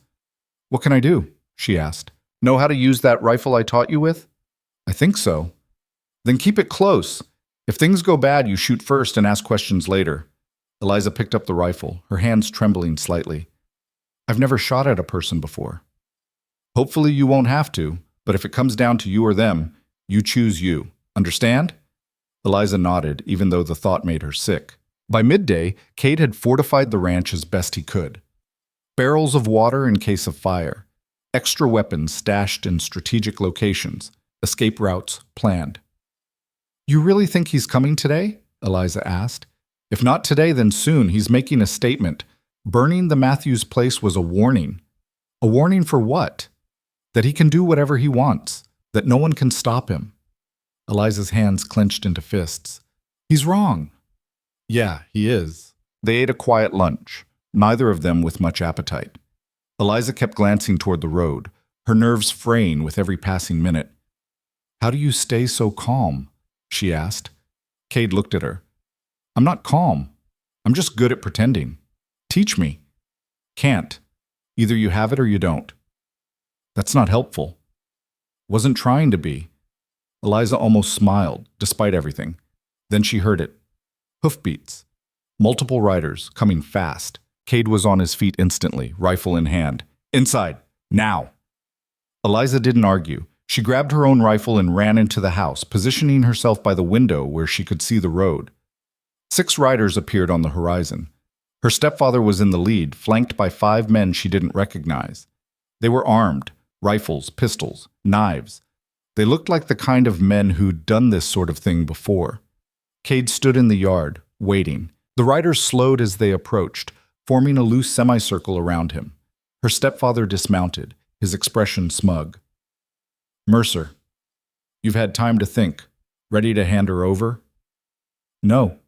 "What can I do?" she asked. "Know how to use that rifle I taught you with?" "I think so." "Then keep it close. If things go bad, you shoot first and ask questions later." Eliza picked up the rifle, her hands trembling slightly. "I've never shot at a person before." "Hopefully you won't have to, but if it comes down to you or them, you choose you. Understand?" Eliza nodded, even though the thought made her sick. By midday, Cade had fortified the ranch as best he could. Barrels of water in case of fire, extra weapons stashed in strategic locations, escape routes planned. "You really think he's coming today?" Eliza asked. "If not today, then soon. He's making a statement. Burning the Matthews place was a warning." "A warning for what?" "That he can do whatever he wants, that no one can stop him." Eliza's hands clenched into fists. "He's wrong." "Yeah, he is." They ate a quiet lunch, neither of them with much appetite. Eliza kept glancing toward the road, her nerves fraying with every passing minute. "How do you stay so calm?" she asked. Cade looked at her. "I'm not calm. I'm just good at pretending. Teach me." "Can't. Either you have it or you don't." "That's not helpful." "Wasn't trying to be." Eliza almost smiled, despite everything. Then she heard it. Hoofbeats. Multiple riders, coming fast. Cade was on his feet instantly, rifle in hand. "Inside! Now!" Eliza didn't argue. She grabbed her own rifle and ran into the house, positioning herself by the window where she could see the road. 6 riders appeared on the horizon. Her stepfather was in the lead, flanked by 5 men she didn't recognize. They were armed, rifles, pistols, knives. They looked like the kind of men who'd done this sort of thing before. Cade stood in the yard, waiting. The riders slowed as they approached, forming a loose semicircle around him. Her stepfather dismounted, his expression smug. "Mercer, you've had time to think. Ready to hand her over?" "No."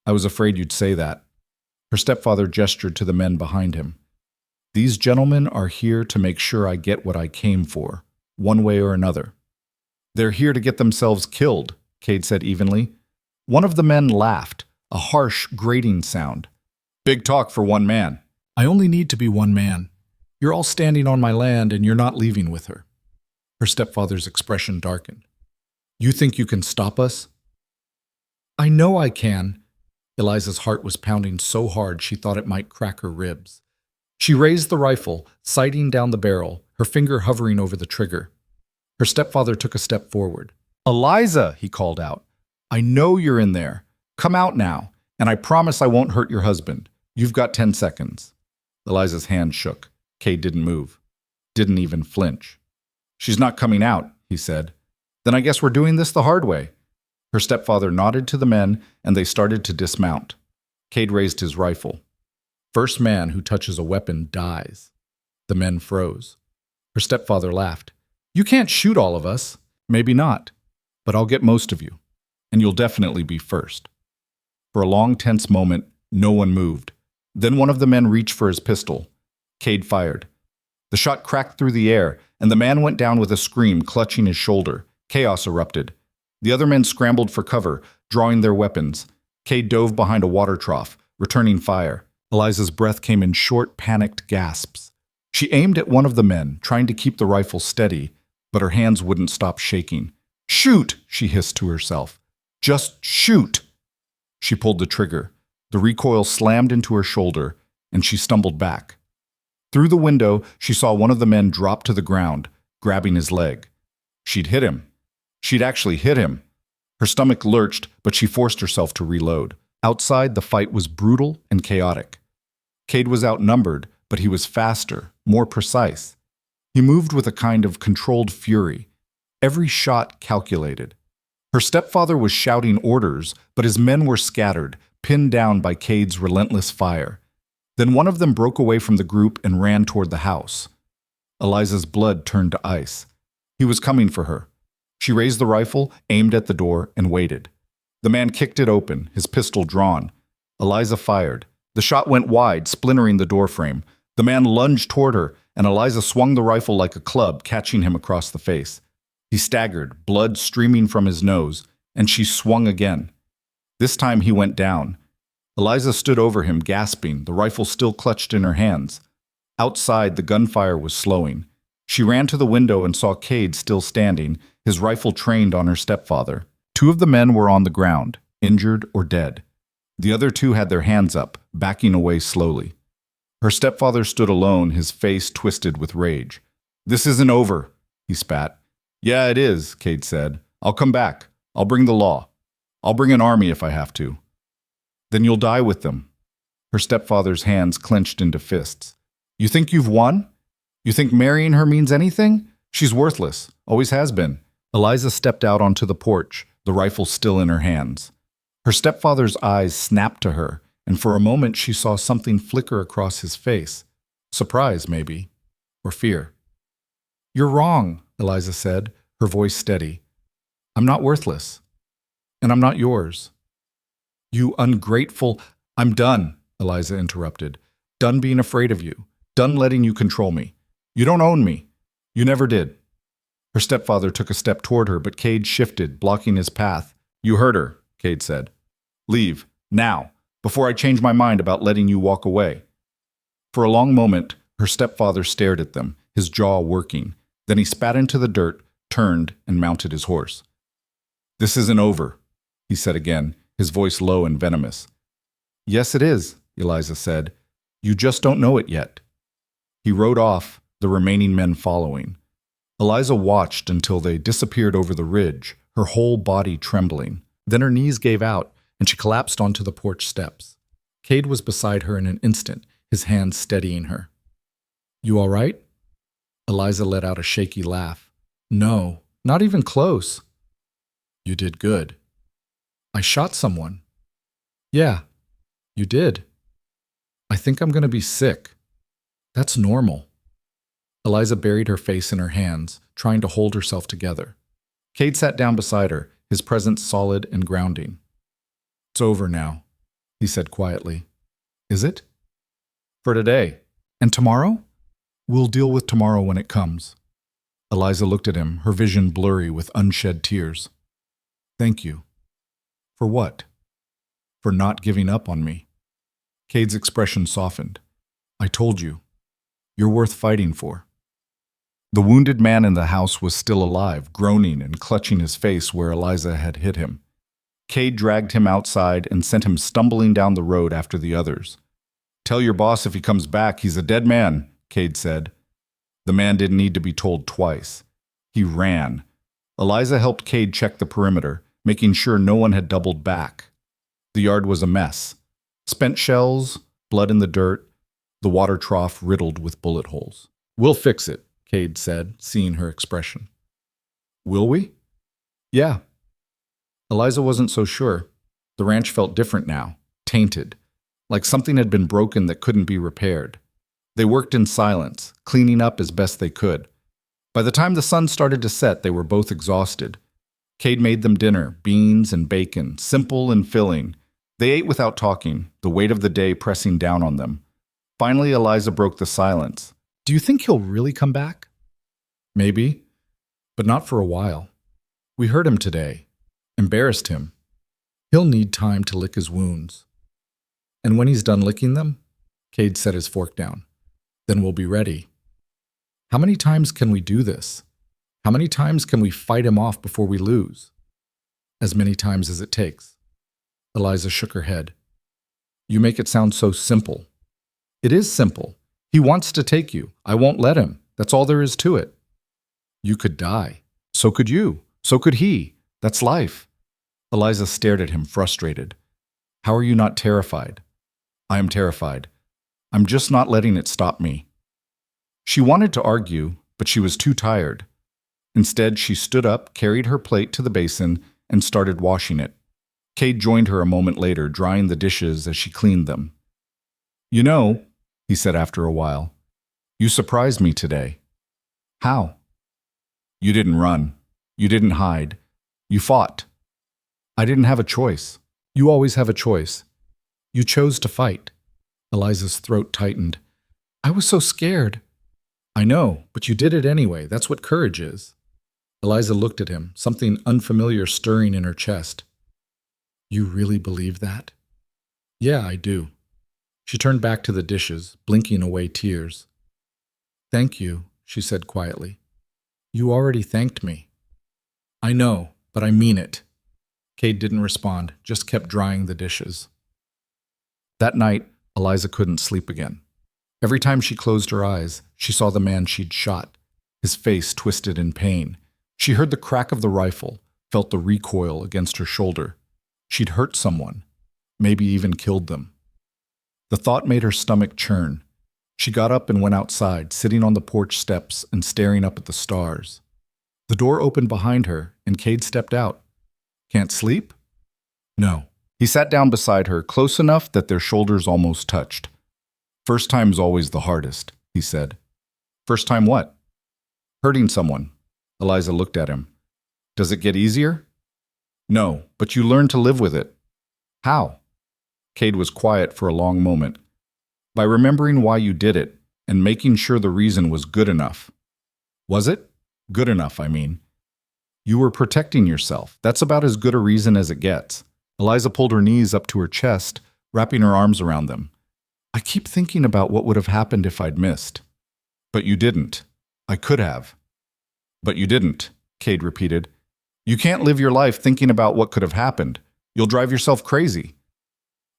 "I was afraid you'd say that." Her stepfather gestured to the men behind him. "These gentlemen are here to make sure I get what I came for, one way or another." "They're here to get themselves killed," Cade said evenly. One of the men laughed, a harsh, grating sound. "Big talk for one man." "I only need to be one man. You're all standing on my land and you're not leaving with her." Her stepfather's expression darkened. "You think you can stop us?" "I know I can." Eliza's heart was pounding so hard she thought it might crack her ribs. She raised the rifle, sighting down the barrel, her finger hovering over the trigger. Her stepfather took a step forward. "Eliza," he called out, "I know you're in there. Come out now, and I promise I won't hurt your husband. You've got 10 seconds. Eliza's hand shook. Cade didn't move. Didn't even flinch. "She's not coming out," he said. "Then I guess we're doing this the hard way." Her stepfather nodded to the men, and they started to dismount. Cade raised his rifle. "First man who touches a weapon dies." The men froze. Her stepfather laughed. "You can't shoot all of us." "Maybe not, but I'll get most of you, and you'll definitely be first." For a long, tense moment, no one moved. Then one of the men reached for his pistol. Cade fired. The shot cracked through the air, and the man went down with a scream, clutching his shoulder. Chaos erupted. The other men scrambled for cover, drawing their weapons. Cade dove behind a water trough, returning fire. Eliza's breath came in short, panicked gasps. She aimed at one of the men, trying to keep the rifle steady, but her hands wouldn't stop shaking. "Shoot!" she hissed to herself. "Just shoot!" She pulled the trigger. The recoil slammed into her shoulder, and she stumbled back. Through the window, she saw one of the men drop to the ground, grabbing his leg. She'd hit him. She'd actually hit him. Her stomach lurched, but she forced herself to reload. Outside, the fight was brutal and chaotic. Cade was outnumbered, but he was faster, more precise. He moved with a kind of controlled fury. Every shot calculated. Her stepfather was shouting orders, but his men were scattered, pinned down by Cade's relentless fire. Then one of them broke away from the group and ran toward the house. Eliza's blood turned to ice. He was coming for her. She raised the rifle, aimed at the door, and waited. The man kicked it open, his pistol drawn. Eliza fired. The shot went wide, splintering the doorframe. The man lunged toward her, and Eliza swung the rifle like a club, catching him across the face. He staggered, blood streaming from his nose, and she swung again. This time he went down. Eliza stood over him, gasping, the rifle still clutched in her hands. Outside, the gunfire was slowing. She ran to the window and saw Cade still standing, his rifle trained on her stepfather. 2 of the men were on the ground, injured or dead. The other 2 had their hands up, backing away slowly. Her stepfather stood alone, his face twisted with rage. "This isn't over," he spat. "Yeah, it is," Cade said. "I'll come back. I'll bring the law." I'll bring an army if I have to. Then you'll die with them. Her stepfather's hands clenched into fists. You think you've won? You think marrying her means anything? She's worthless. Always has been. Eliza stepped out onto the porch, the rifle still in her hands. Her stepfather's eyes snapped to her, and for a moment she saw something flicker across his face. Surprise, maybe. Or fear. You're wrong, Eliza said, her voice steady. I'm not worthless. And I'm not yours. You ungrateful— I'm done, Eliza interrupted. Done being afraid of you. Done letting you control me. You don't own me. You never did. Her stepfather took a step toward her, but Cade shifted, blocking his path. You heard her, Cade said. Leave, now, before I change my mind about letting you walk away. For a long moment, her stepfather stared at them, his jaw working. Then he spat into the dirt, turned, and mounted his horse. This isn't over, he said again, his voice low and venomous. Yes, it is, Eliza said. You just don't know it yet. He rode off, the remaining men following. Eliza watched until they disappeared over the ridge, her whole body trembling. Then her knees gave out, and she collapsed onto the porch steps. Cade was beside her in an instant, his hands steadying her. You all right? Eliza let out a shaky laugh. No, not even close. You did good. I shot someone. Yeah, you did. I think I'm going to be sick. That's normal. Eliza buried her face in her hands, trying to hold herself together. Cade sat down beside her, his presence solid and grounding. It's over now, he said quietly. Is it? For today. And tomorrow? We'll deal with tomorrow when it comes. Eliza looked at him, her vision blurry with unshed tears. Thank you. For what? For not giving up on me. Cade's expression softened. I told you. You're worth fighting for. The wounded man in the house was still alive, groaning and clutching his face where Eliza had hit him. Cade dragged him outside and sent him stumbling down the road after the others. Tell your boss if he comes back, he's a dead man, Cade said. The man didn't need to be told twice. He ran. Eliza helped Cade check the perimeter, making sure no one had doubled back. The yard was a mess. Spent shells, blood in the dirt, the water trough riddled with bullet holes. We'll fix it, Cade said, seeing her expression. Will we? Yeah. Eliza wasn't so sure. The ranch felt different now, tainted, like something had been broken that couldn't be repaired. They worked in silence, cleaning up as best they could. By the time the sun started to set, they were both exhausted. Cade made them dinner, beans and bacon, simple and filling. They ate without talking, the weight of the day pressing down on them. Finally, Eliza broke the silence. Do you think he'll really come back? Maybe, but not for a while. We hurt him today, embarrassed him. He'll need time to lick his wounds. And when he's done licking them, Cade set his fork down. Then we'll be ready. How many times can we do this? How many times can we fight him off before we lose? As many times as it takes. Eliza shook her head. You make it sound so simple. It is simple. He wants to take you. I won't let him. That's all there is to it. You could die. So could you. So could he. That's life. Eliza stared at him, frustrated. How are you not terrified? I am terrified. I'm just not letting it stop me. She wanted to argue, but she was too tired. Instead, she stood up, carried her plate to the basin, and started washing it. Cade joined her a moment later, drying the dishes as she cleaned them. You know, he said after a while, you surprised me today. How? You didn't run. You didn't hide. You fought. I didn't have a choice. You always have a choice. You chose to fight. Eliza's throat tightened. I was so scared. I know, but you did it anyway. That's what courage is. Eliza looked at him, something unfamiliar stirring in her chest. You really believe that? Yeah, I do. She turned back to the dishes, blinking away tears. Thank you, she said quietly. You already thanked me. I know, but I mean it. Cade didn't respond, just kept drying the dishes. That night, Eliza couldn't sleep again. Every time she closed her eyes, she saw the man she'd shot, his face twisted in pain. She heard the crack of the rifle, felt the recoil against her shoulder. She'd hurt someone, maybe even killed them. The thought made her stomach churn. She got up and went outside, sitting on the porch steps and staring up at the stars. The door opened behind her, and Cade stepped out. Can't sleep? No. He sat down beside her, close enough that their shoulders almost touched. First time's always the hardest, he said. First time what? Hurting someone. Eliza looked at him. Does it get easier? No, but you learn to live with it. How? Cade was quiet for a long moment. By remembering why you did it and making sure the reason was good enough. Was it? Good enough, I mean. You were protecting yourself. That's about as good a reason as it gets. Eliza pulled her knees up to her chest, wrapping her arms around them. I keep thinking about what would have happened if I'd missed. But you didn't. I could have. But you didn't, Cade repeated. You can't live your life thinking about what could have happened. You'll drive yourself crazy.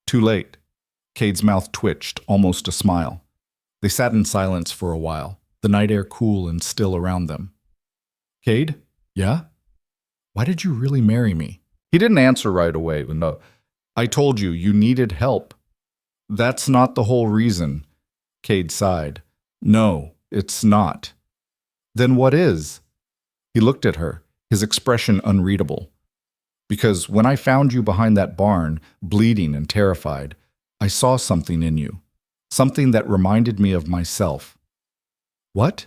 Too late. Cade's mouth twitched, almost a smile. They sat in silence for a while, the night air cool and still around them. Cade? Yeah? Why did you really marry me? He didn't answer right away. No. I told you, you needed help. That's not the whole reason. Cade sighed. No, it's not. Then what is? He looked at her, his expression unreadable. Because when I found you behind that barn, bleeding and terrified, I saw something in you. Something that reminded me of myself. What?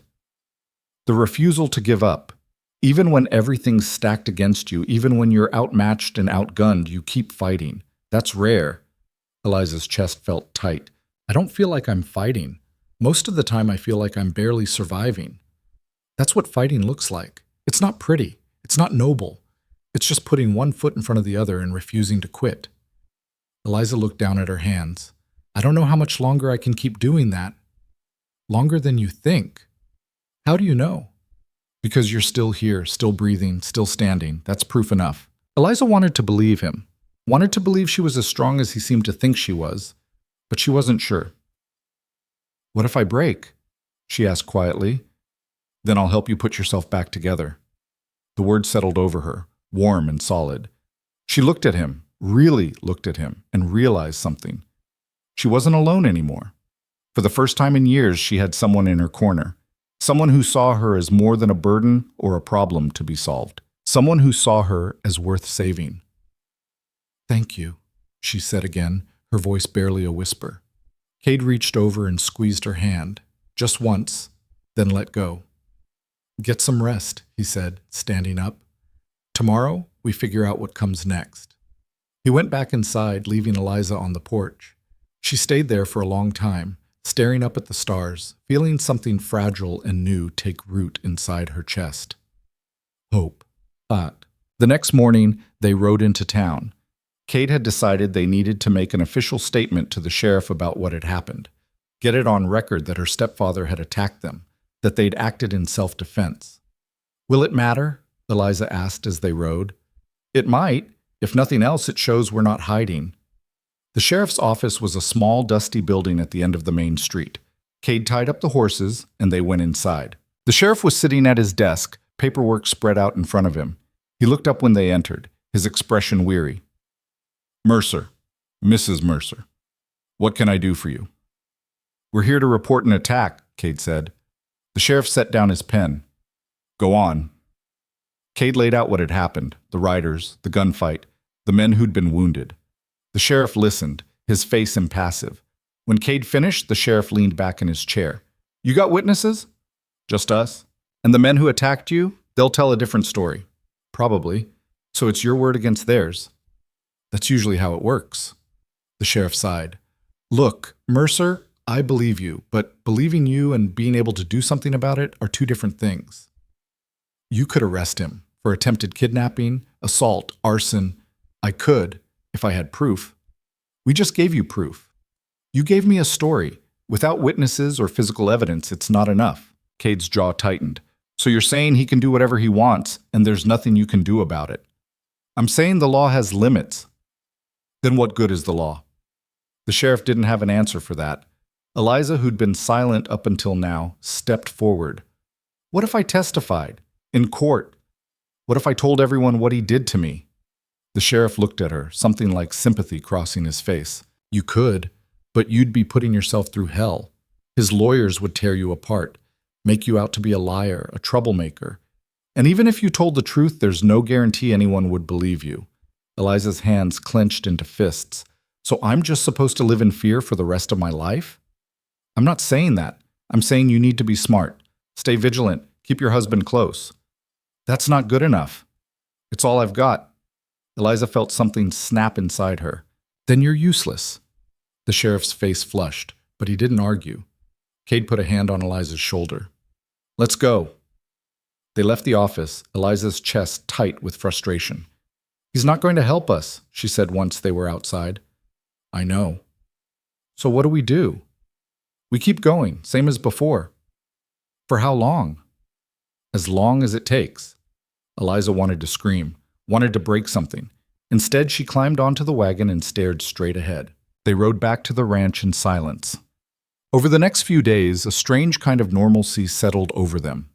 The refusal to give up. Even when everything's stacked against you, even when you're outmatched and outgunned, you keep fighting. That's rare. Eliza's chest felt tight. I don't feel like I'm fighting. Most of the time I feel like I'm barely surviving. That's what fighting looks like. It's not pretty. It's not noble. It's just putting one foot in front of the other and refusing to quit. Eliza looked down at her hands. I don't know how much longer I can keep doing that. Longer than you think. How do you know? Because you're still here, still breathing, still standing. That's proof enough. Eliza wanted to believe him. Wanted to believe she was as strong as he seemed to think she was. But she wasn't sure. What if I break? She asked quietly. Then I'll help you put yourself back together. The words settled over her, warm and solid. She looked at him, really looked at him, and realized something. She wasn't alone anymore. For the first time in years, she had someone in her corner. Someone who saw her as more than a burden or a problem to be solved. Someone who saw her as worth saving. Thank you, she said again, her voice barely a whisper. Cade reached over and squeezed her hand, just once, then let go. Get some rest, he said, standing up. Tomorrow, we figure out what comes next. He went back inside, leaving Eliza on the porch. She stayed there for a long time, staring up at the stars, feeling something fragile and new take root inside her chest. Hope. Thought. The next morning, they rode into town. Cade had decided they needed to make an official statement to the sheriff about what had happened. Get it on record that her stepfather had attacked them, that they'd acted in self-defense. Will it matter? Eliza asked as they rode. It might. If nothing else, it shows we're not hiding. The sheriff's office was a small, dusty building at the end of the main street. Cade tied up the horses, and they went inside. The sheriff was sitting at his desk, paperwork spread out in front of him. He looked up when they entered, his expression weary. Mercer, Mrs. Mercer, what can I do for you? We're here to report an attack, Cade said. The sheriff set down his pen. Go on. Cade laid out what had happened, the riders, the gunfight, the men who'd been wounded. The sheriff listened, his face impassive. When Cade finished, the sheriff leaned back in his chair. You got witnesses? Just us. And the men who attacked you? They'll tell a different story. Probably. So it's your word against theirs. That's usually how it works. The sheriff sighed. Look, Mercer, I believe you, but believing you and being able to do something about it are two different things. You could arrest him for attempted kidnapping, assault, arson. I could, if I had proof. We just gave you proof. You gave me a story. Without witnesses or physical evidence, it's not enough. Cade's jaw tightened. So you're saying he can do whatever he wants, and there's nothing you can do about it. I'm saying the law has limits. Then what good is the law? The sheriff didn't have an answer for that. Eliza, who'd been silent up until now, stepped forward. What if I testified? In court? What if I told everyone what he did to me? The sheriff looked at her, something like sympathy crossing his face. You could, but you'd be putting yourself through hell. His lawyers would tear you apart, make you out to be a liar, a troublemaker. And even if you told the truth, there's no guarantee anyone would believe you. Eliza's hands clenched into fists. So I'm just supposed to live in fear for the rest of my life? I'm not saying that. I'm saying you need to be smart. Stay vigilant. Keep your husband close. That's not good enough. It's all I've got. Eliza felt something snap inside her. Then you're useless. The sheriff's face flushed, but he didn't argue. Cade put a hand on Eliza's shoulder. Let's go. They left the office, Eliza's chest tight with frustration. He's not going to help us, she said once they were outside. I know. So what do we do? We keep going, same as before. For how long? As long as it takes. Eliza wanted to scream, wanted to break something. Instead, she climbed onto the wagon and stared straight ahead. They rode back to the ranch in silence. Over the next few days, a strange kind of normalcy settled over them.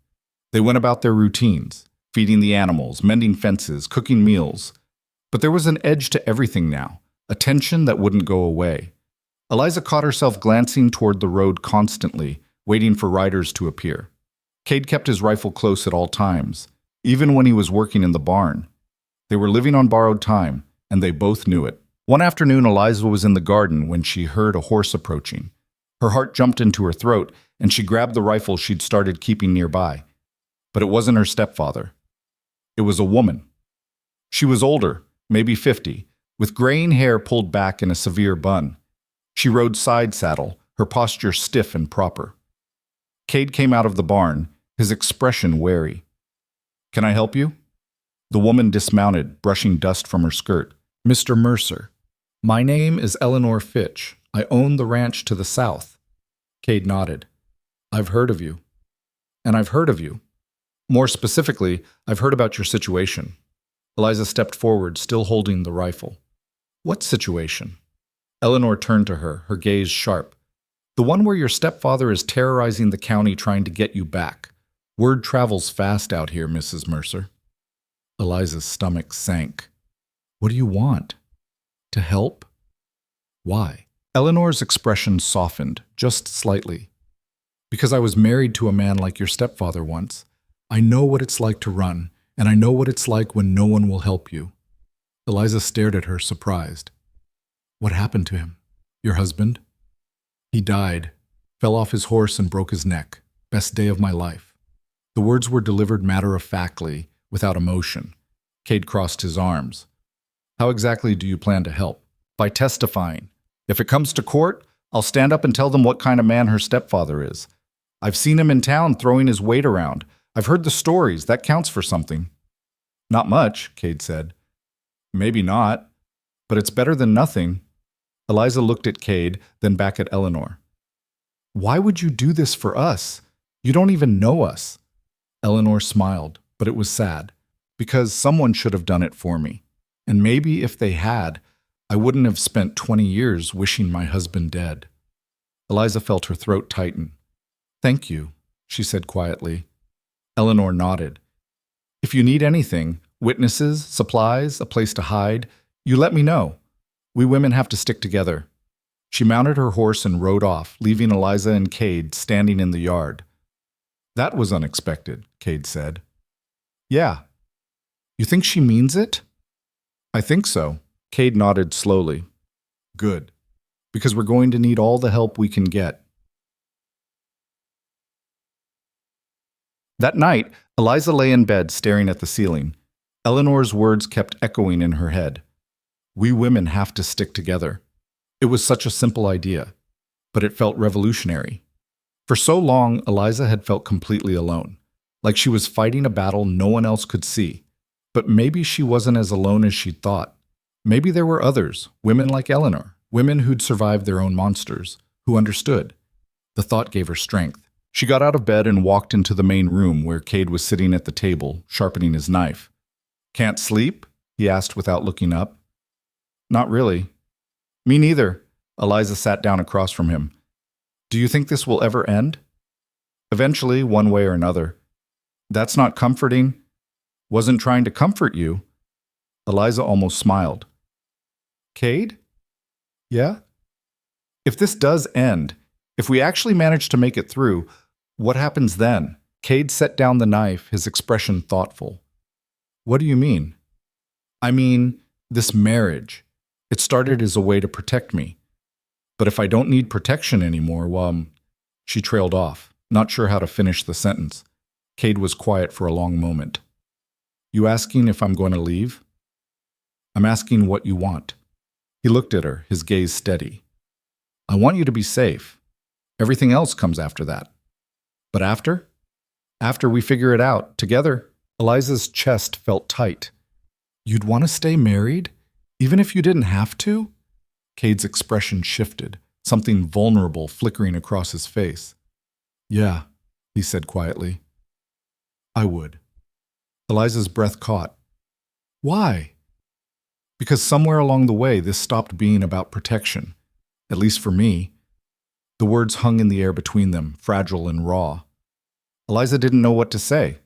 They went about their routines, feeding the animals, mending fences, cooking meals. But there was an edge to everything now, a tension that wouldn't go away. Eliza caught herself glancing toward the road constantly, waiting for riders to appear. Cade kept his rifle close at all times, even when he was working in the barn. They were living on borrowed time, and they both knew it. One afternoon, Eliza was in the garden when she heard a horse approaching. Her heart jumped into her throat, and she grabbed the rifle she'd started keeping nearby. But it wasn't her stepfather. It was a woman. She was older, maybe 50, with graying hair pulled back in a severe bun. She rode side saddle, her posture stiff and proper. Cade came out of the barn, his expression wary. Can I help you? The woman dismounted, brushing dust from her skirt. Mr. Mercer, my name is Eleanor Fitch. I own the ranch to the south. Cade nodded. I've heard of you. And I've heard of you. More specifically, I've heard about your situation. Eliza stepped forward, still holding the rifle. What situation? Eleanor turned to her, her gaze sharp. The one where your stepfather is terrorizing the county trying to get you back. Word travels fast out here, Mrs. Mercer. Eliza's stomach sank. What do you want? To help? Why? Eleanor's expression softened, just slightly. Because I was married to a man like your stepfather once. I know what it's like to run, and I know what it's like when no one will help you. Eliza stared at her, surprised. What happened to him? Your husband? He died, fell off his horse and broke his neck. Best day of my life. The words were delivered matter-of-factly, without emotion. Cade crossed his arms. How exactly do you plan to help? By testifying. If it comes to court, I'll stand up and tell them what kind of man her stepfather is. I've seen him in town throwing his weight around. I've heard the stories. That counts for something. Not much, Cade said. Maybe not, but it's better than nothing. Eliza looked at Cade, then back at Eleanor. Why would you do this for us? You don't even know us. Eleanor smiled, but it was sad. Because someone should have done it for me. And maybe if they had, I wouldn't have spent 20 years wishing my husband dead. Eliza felt her throat tighten. Thank you, she said quietly. Eleanor nodded. If you need anything, witnesses, supplies, a place to hide, you let me know. We women have to stick together. She mounted her horse and rode off, leaving Eliza and Cade standing in the yard. That was unexpected, Cade said. Yeah. You think she means it? I think so. Cade nodded slowly. Good. Because we're going to need all the help we can get. That night, Eliza lay in bed staring at the ceiling. Eleanor's words kept echoing in her head. We women have to stick together. It was such a simple idea, but it felt revolutionary. For so long, Eliza had felt completely alone, like she was fighting a battle no one else could see. But maybe she wasn't as alone as she'd thought. Maybe there were others, women like Eleanor, women who'd survived their own monsters, who understood. The thought gave her strength. She got out of bed and walked into the main room where Cade was sitting at the table, sharpening his knife. Can't sleep? He asked without looking up. Not really. Me neither. Eliza sat down across from him. Do you think this will ever end? Eventually, one way or another. That's not comforting. Wasn't trying to comfort you. Eliza almost smiled. Cade? Yeah? If this does end, if we actually manage to make it through, what happens then? Cade set down the knife, his expression thoughtful. What do you mean? I mean, this marriage. It started as a way to protect me. But if I don't need protection anymore, well, she trailed off, not sure how to finish the sentence. Cade was quiet for a long moment. You asking if I'm going to leave? I'm asking what you want. He looked at her, his gaze steady. I want you to be safe. Everything else comes after that. But after? After we figure it out, together. Eliza's chest felt tight. You'd want to stay married? Even if you didn't have to? Cade's expression shifted, something vulnerable flickering across his face. Yeah, he said quietly. I would. Eliza's breath caught. Why? Because somewhere along the way this stopped being about protection, at least for me. The words hung in the air between them, fragile and raw. Eliza didn't know what to say.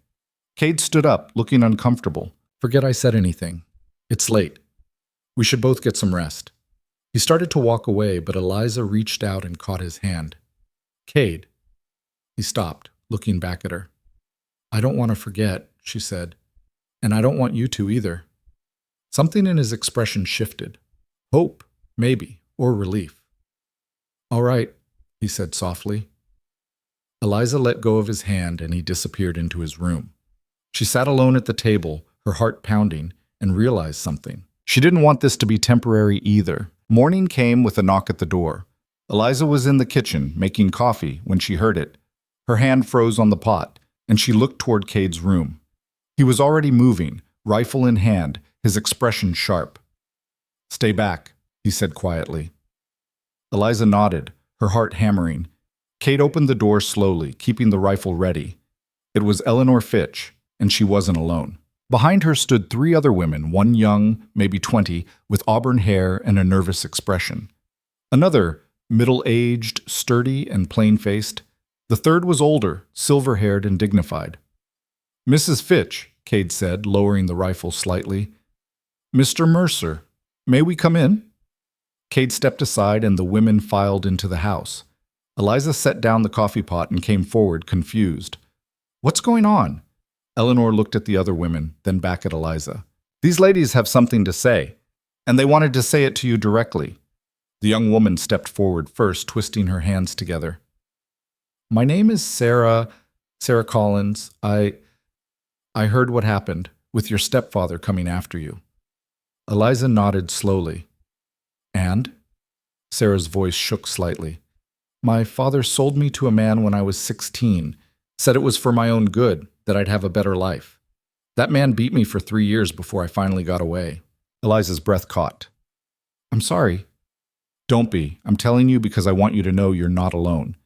Cade stood up, looking uncomfortable. Forget I said anything. It's late. We should both get some rest. He started to walk away, but Eliza reached out and caught his hand. Cade. He stopped, looking back at her. I don't want to forget, she said. And I don't want you to either. Something in his expression shifted. Hope, maybe, or relief. All right, he said softly. Eliza let go of his hand and he disappeared into his room. She sat alone at the table, her heart pounding, and realized something. She didn't want this to be temporary either. Morning came with a knock at the door. Eliza was in the kitchen, making coffee, when she heard it. Her hand froze on the pot, and she looked toward Cade's room. He was already moving, rifle in hand, his expression sharp. Stay back, he said quietly. Eliza nodded, her heart hammering. Cade opened the door slowly, keeping the rifle ready. It was Eleanor Fitch, and she wasn't alone. Behind her stood 3 other women, one young, maybe 20, with auburn hair and a nervous expression. Another, middle-aged, sturdy, and plain-faced. The third was older, silver-haired, and dignified. Mrs. Fitch, Cade said, lowering the rifle slightly. Mr. Mercer, may we come in? Cade stepped aside and the women filed into the house. Eliza set down the coffee pot and came forward, confused. What's going on? Eleanor looked at the other women, then back at Eliza. These ladies have something to say, and they wanted to say it to you directly. The young woman stepped forward first, twisting her hands together. My name is Sarah Collins. I heard what happened, with your stepfather coming after you. Eliza nodded slowly. And? Sarah's voice shook slightly. My father sold me to a man when I was 16, said it was for my own good, that I'd have a better life. That man beat me for 3 years before I finally got away. Eliza's breath caught. I'm sorry. Don't be. I'm telling you because I want you to know you're not alone.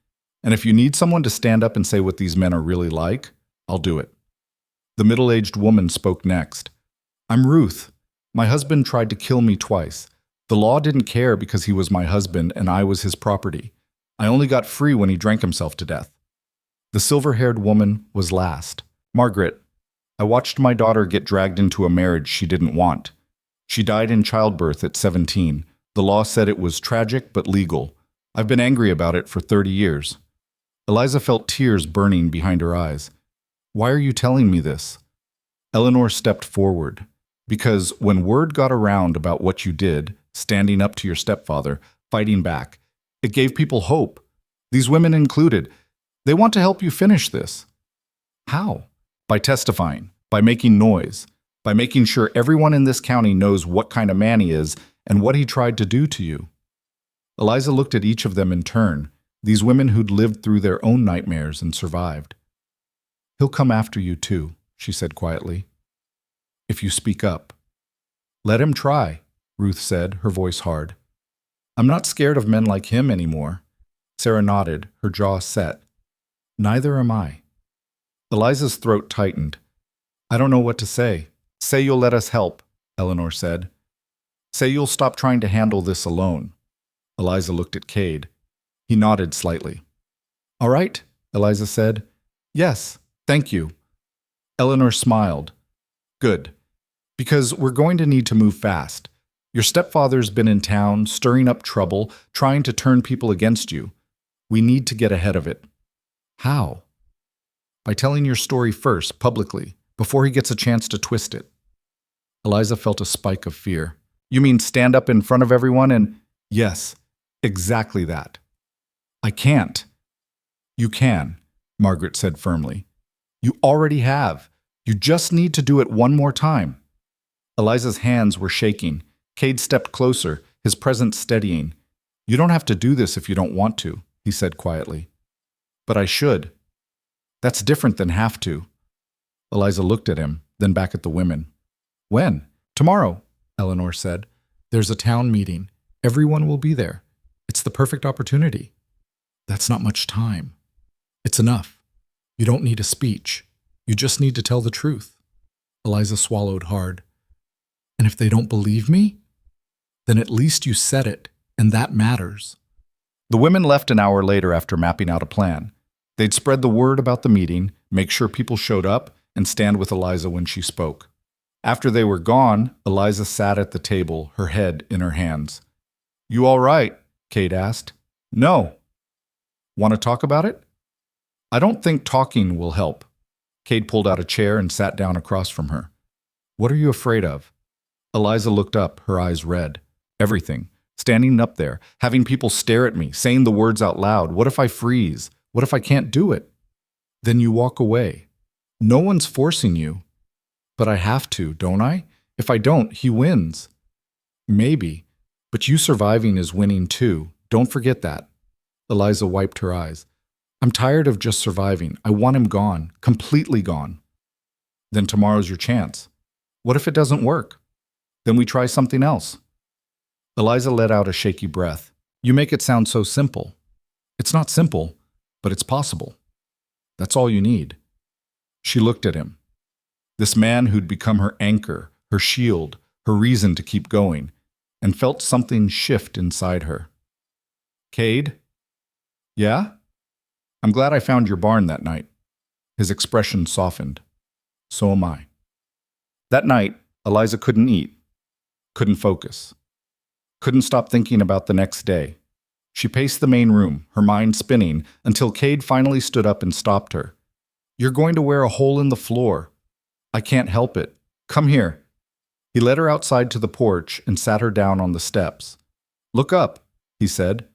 And if you need someone to stand up and say what these men are really like, I'll do it. The middle-aged woman spoke next. I'm Ruth. My husband tried to kill me twice. The law didn't care because he was my husband and I was his property. I only got free when he drank himself to death. The silver-haired woman was last. Margaret, I watched my daughter get dragged into a marriage she didn't want. She died in childbirth at 17. The law said it was tragic but legal. I've been angry about it for 30 years. Eliza felt tears burning behind her eyes. Why are you telling me this? Eleanor stepped forward. Because when word got around about what you did, standing up to your stepfather, fighting back, it gave people hope. These women included. They want to help you finish this. How? By testifying, by making noise, by making sure everyone in this county knows what kind of man he is and what he tried to do to you. Eliza looked at each of them in turn, these women who'd lived through their own nightmares and survived. He'll come after you too, she said quietly. If you speak up. Let him try, Ruth said, her voice hard. I'm not scared of men like him anymore. Sarah nodded, her jaw set. Neither am I. Eliza's throat tightened. I don't know what to say. Say you'll let us help, Eleanor said. Say you'll stop trying to handle this alone. Eliza looked at Cade. He nodded slightly. All right, Eliza said. Yes, thank you. Eleanor smiled. Good. Because we're going to need to move fast. Your stepfather's been in town, stirring up trouble, trying to turn people against you. We need to get ahead of it. How? By telling your story first, publicly, before he gets a chance to twist it. Eliza felt a spike of fear. You mean stand up in front of everyone and… Yes, exactly that. I can't. You can, Margaret said firmly. You already have. You just need to do it one more time. Eliza's hands were shaking. Cade stepped closer, his presence steadying. You don't have to do this if you don't want to, he said quietly. But I should. That's different than have to. Eliza looked at him, then back at the women. When? Tomorrow, Eleanor said. There's a town meeting. Everyone will be there. It's the perfect opportunity. That's not much time. It's enough. You don't need a speech. You just need to tell the truth. Eliza swallowed hard. And if they don't believe me? Then at least you said it, and that matters. The women left an hour later after mapping out a plan. They'd spread the word about the meeting, make sure people showed up, and stand with Eliza when she spoke. After they were gone, Eliza sat at the table, her head in her hands. You all right? Cade asked. No. Want to talk about it? I don't think talking will help. Cade pulled out a chair and sat down across from her. What are you afraid of? Eliza looked up, her eyes red. Everything. Standing up there, having people stare at me, saying the words out loud. What if I freeze? What if I can't do it? Then you walk away. No one's forcing you. But I have to, don't I? If I don't, he wins. Maybe. But you surviving is winning too. Don't forget that. Eliza wiped her eyes. I'm tired of just surviving. I want him gone. Completely gone. Then tomorrow's your chance. What if it doesn't work? Then we try something else. Eliza let out a shaky breath. You make it sound so simple. It's not simple, but it's possible. That's all you need. She looked at him. This man who'd become her anchor, her shield, her reason to keep going, and felt something shift inside her. Cade? Yeah? I'm glad I found your barn that night. His expression softened. So am I. That night, Eliza couldn't eat, couldn't focus, couldn't stop thinking about the next day. She paced the main room, her mind spinning, until Cade finally stood up and stopped her. You're going to wear a hole in the floor. I can't help it. Come here. He led her outside to the porch and sat her down on the steps. Look up, he said.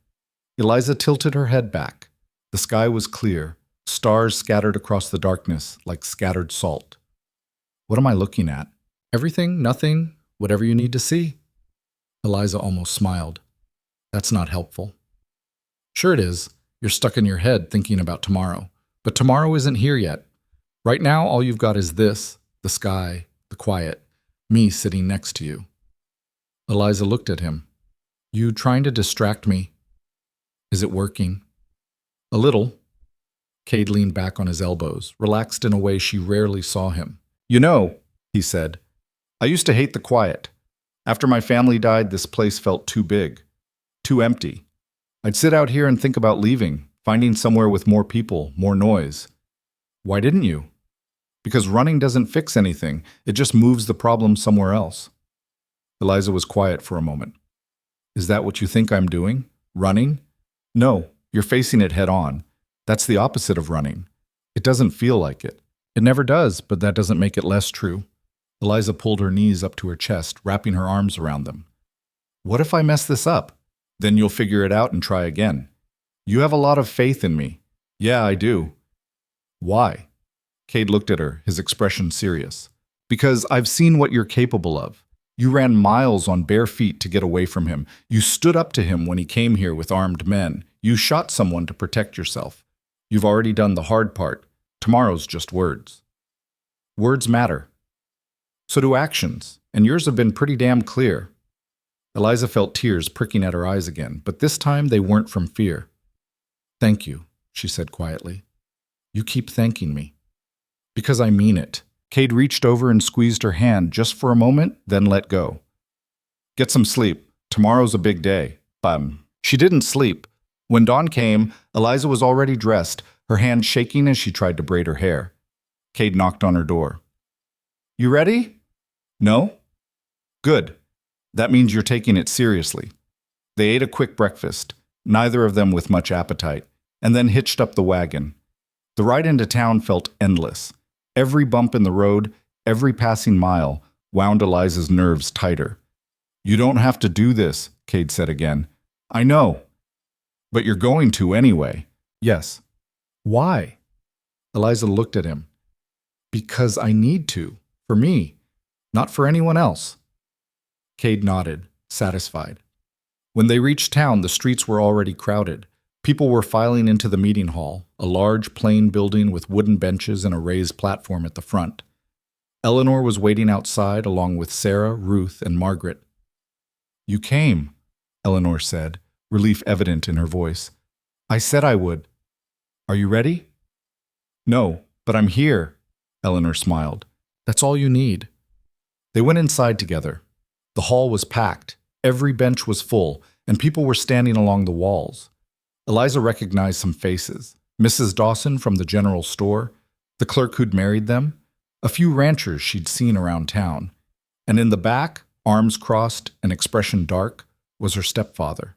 Eliza tilted her head back. The sky was clear, stars scattered across the darkness like scattered salt. What am I looking at? Everything, nothing, whatever you need to see. Eliza almost smiled. That's not helpful. Sure it is. You're stuck in your head thinking about tomorrow. But tomorrow isn't here yet. Right now, all you've got is this, the sky, the quiet, me sitting next to you. Eliza looked at him. You trying to distract me? Is it working? A little. Cade leaned back on his elbows, relaxed in a way she rarely saw him. You know, he said, I used to hate the quiet. After my family died, this place felt too big, too empty. I'd sit out here and think about leaving, finding somewhere with more people, more noise. Why didn't you? Because running doesn't fix anything. It just moves the problem somewhere else. Eliza was quiet for a moment. Is that what you think I'm doing? Running? No, you're facing it head on. That's the opposite of running. It doesn't feel like it. It never does, but that doesn't make it less true. Eliza pulled her knees up to her chest, wrapping her arms around them. What if I mess this up? Then you'll figure it out and try again. You have a lot of faith in me. Yeah, I do. Why? Cade looked at her, his expression serious. Because I've seen what you're capable of. You ran miles on bare feet to get away from him. You stood up to him when he came here with armed men. You shot someone to protect yourself. You've already done the hard part. Tomorrow's just words. Words matter. So do actions, and yours have been pretty damn clear. Eliza felt tears pricking at her eyes again, but this time they weren't from fear. Thank you, she said quietly. You keep thanking me. Because I mean it. Cade reached over and squeezed her hand just for a moment, then let go. Get some sleep. Tomorrow's a big day. She didn't sleep. When dawn came, Eliza was already dressed, her hand shaking as she tried to braid her hair. Cade knocked on her door. You ready? No? Good. That means you're taking it seriously. They ate a quick breakfast, neither of them with much appetite, and then hitched up the wagon. The ride into town felt endless. Every bump in the road, every passing mile, wound Eliza's nerves tighter. You don't have to do this, Cade said again. I know. But you're going to anyway. Yes. Why? Eliza looked at him. Because I need to. For me. Not for anyone else. Cade nodded, satisfied. When they reached town, the streets were already crowded. People were filing into the meeting hall, a large, plain building with wooden benches and a raised platform at the front. Eleanor was waiting outside along with Sarah, Ruth, and Margaret. You came, Eleanor said, relief evident in her voice. I said I would. Are you ready? No, but I'm here, Eleanor smiled. That's all you need. They went inside together. The hall was packed. Every bench was full, and people were standing along the walls. Eliza recognized some faces. Mrs. Dawson from the general store, the clerk who'd married them, a few ranchers she'd seen around town. And in the back, arms crossed, an expression dark, was her stepfather.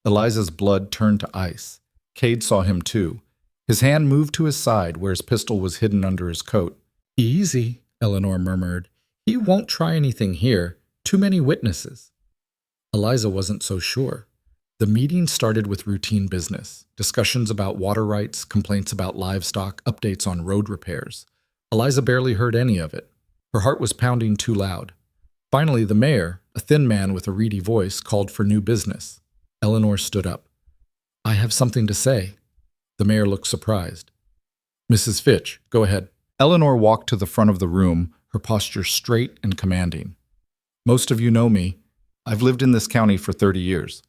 Eliza's blood turned to ice. Cade saw him too. His hand moved to his side where his pistol was hidden under his coat. Easy, Eleanor murmured. He won't try anything here. Too many witnesses. Eliza wasn't so sure. The meeting started with routine business, discussions about water rights, complaints about livestock, updates on road repairs. Eliza barely heard any of it. Her heart was pounding too loud. Finally, the mayor, a thin man with a reedy voice, called for new business. Eleanor stood up. I have something to say. The mayor looked surprised. Mrs. Fitch, go ahead. Eleanor walked to the front of the room, her posture straight and commanding. Most of you know me. I've lived in this county for 30 years.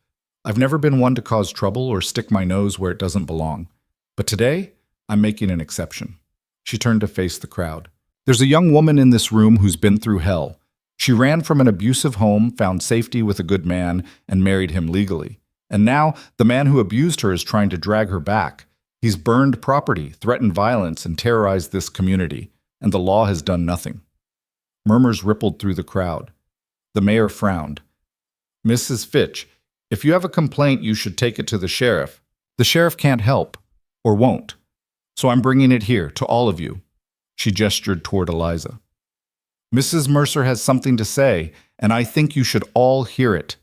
I've never been one to cause trouble or stick my nose where it doesn't belong. But today, I'm making an exception. She turned to face the crowd. There's a young woman in this room who's been through hell. She ran from an abusive home, found safety with a good man, and married him legally. And now, the man who abused her is trying to drag her back. He's burned property, threatened violence, and terrorized this community, and the law has done nothing. Murmurs rippled through the crowd. The mayor frowned. Mrs. Fitch, if you have a complaint, you should take it to the sheriff. The sheriff can't help, or won't. So I'm bringing it here, to all of you. She gestured toward Eliza. Mrs. Mercer has something to say, and I think you should all hear it.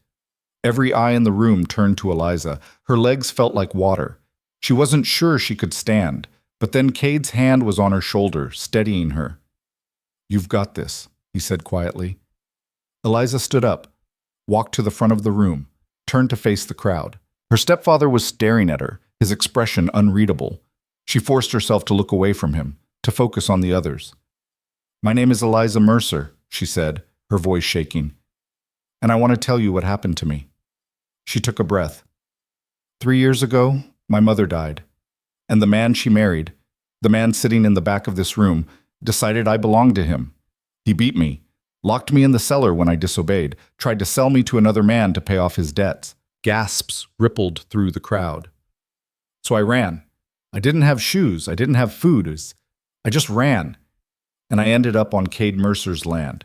Every eye in the room turned to Eliza. Her legs felt like water. She wasn't sure she could stand, but then Cade's hand was on her shoulder, steadying her. You've got this, he said quietly. Eliza stood up, walked to the front of the room, turned to face the crowd. Her stepfather was staring at her, his expression unreadable. She forced herself to look away from him, to focus on the others. My name is Eliza Mercer, she said, her voice shaking. And I want to tell you what happened to me. She took a breath. 3 years ago, my mother died. And the man she married, the man sitting in the back of this room, decided I belonged to him. He beat me, locked me in the cellar when I disobeyed, tried to sell me to another man to pay off his debts. Gasps rippled through the crowd. So I ran. I didn't have shoes. I didn't have food. I just ran. And I ended up on Cade Mercer's land.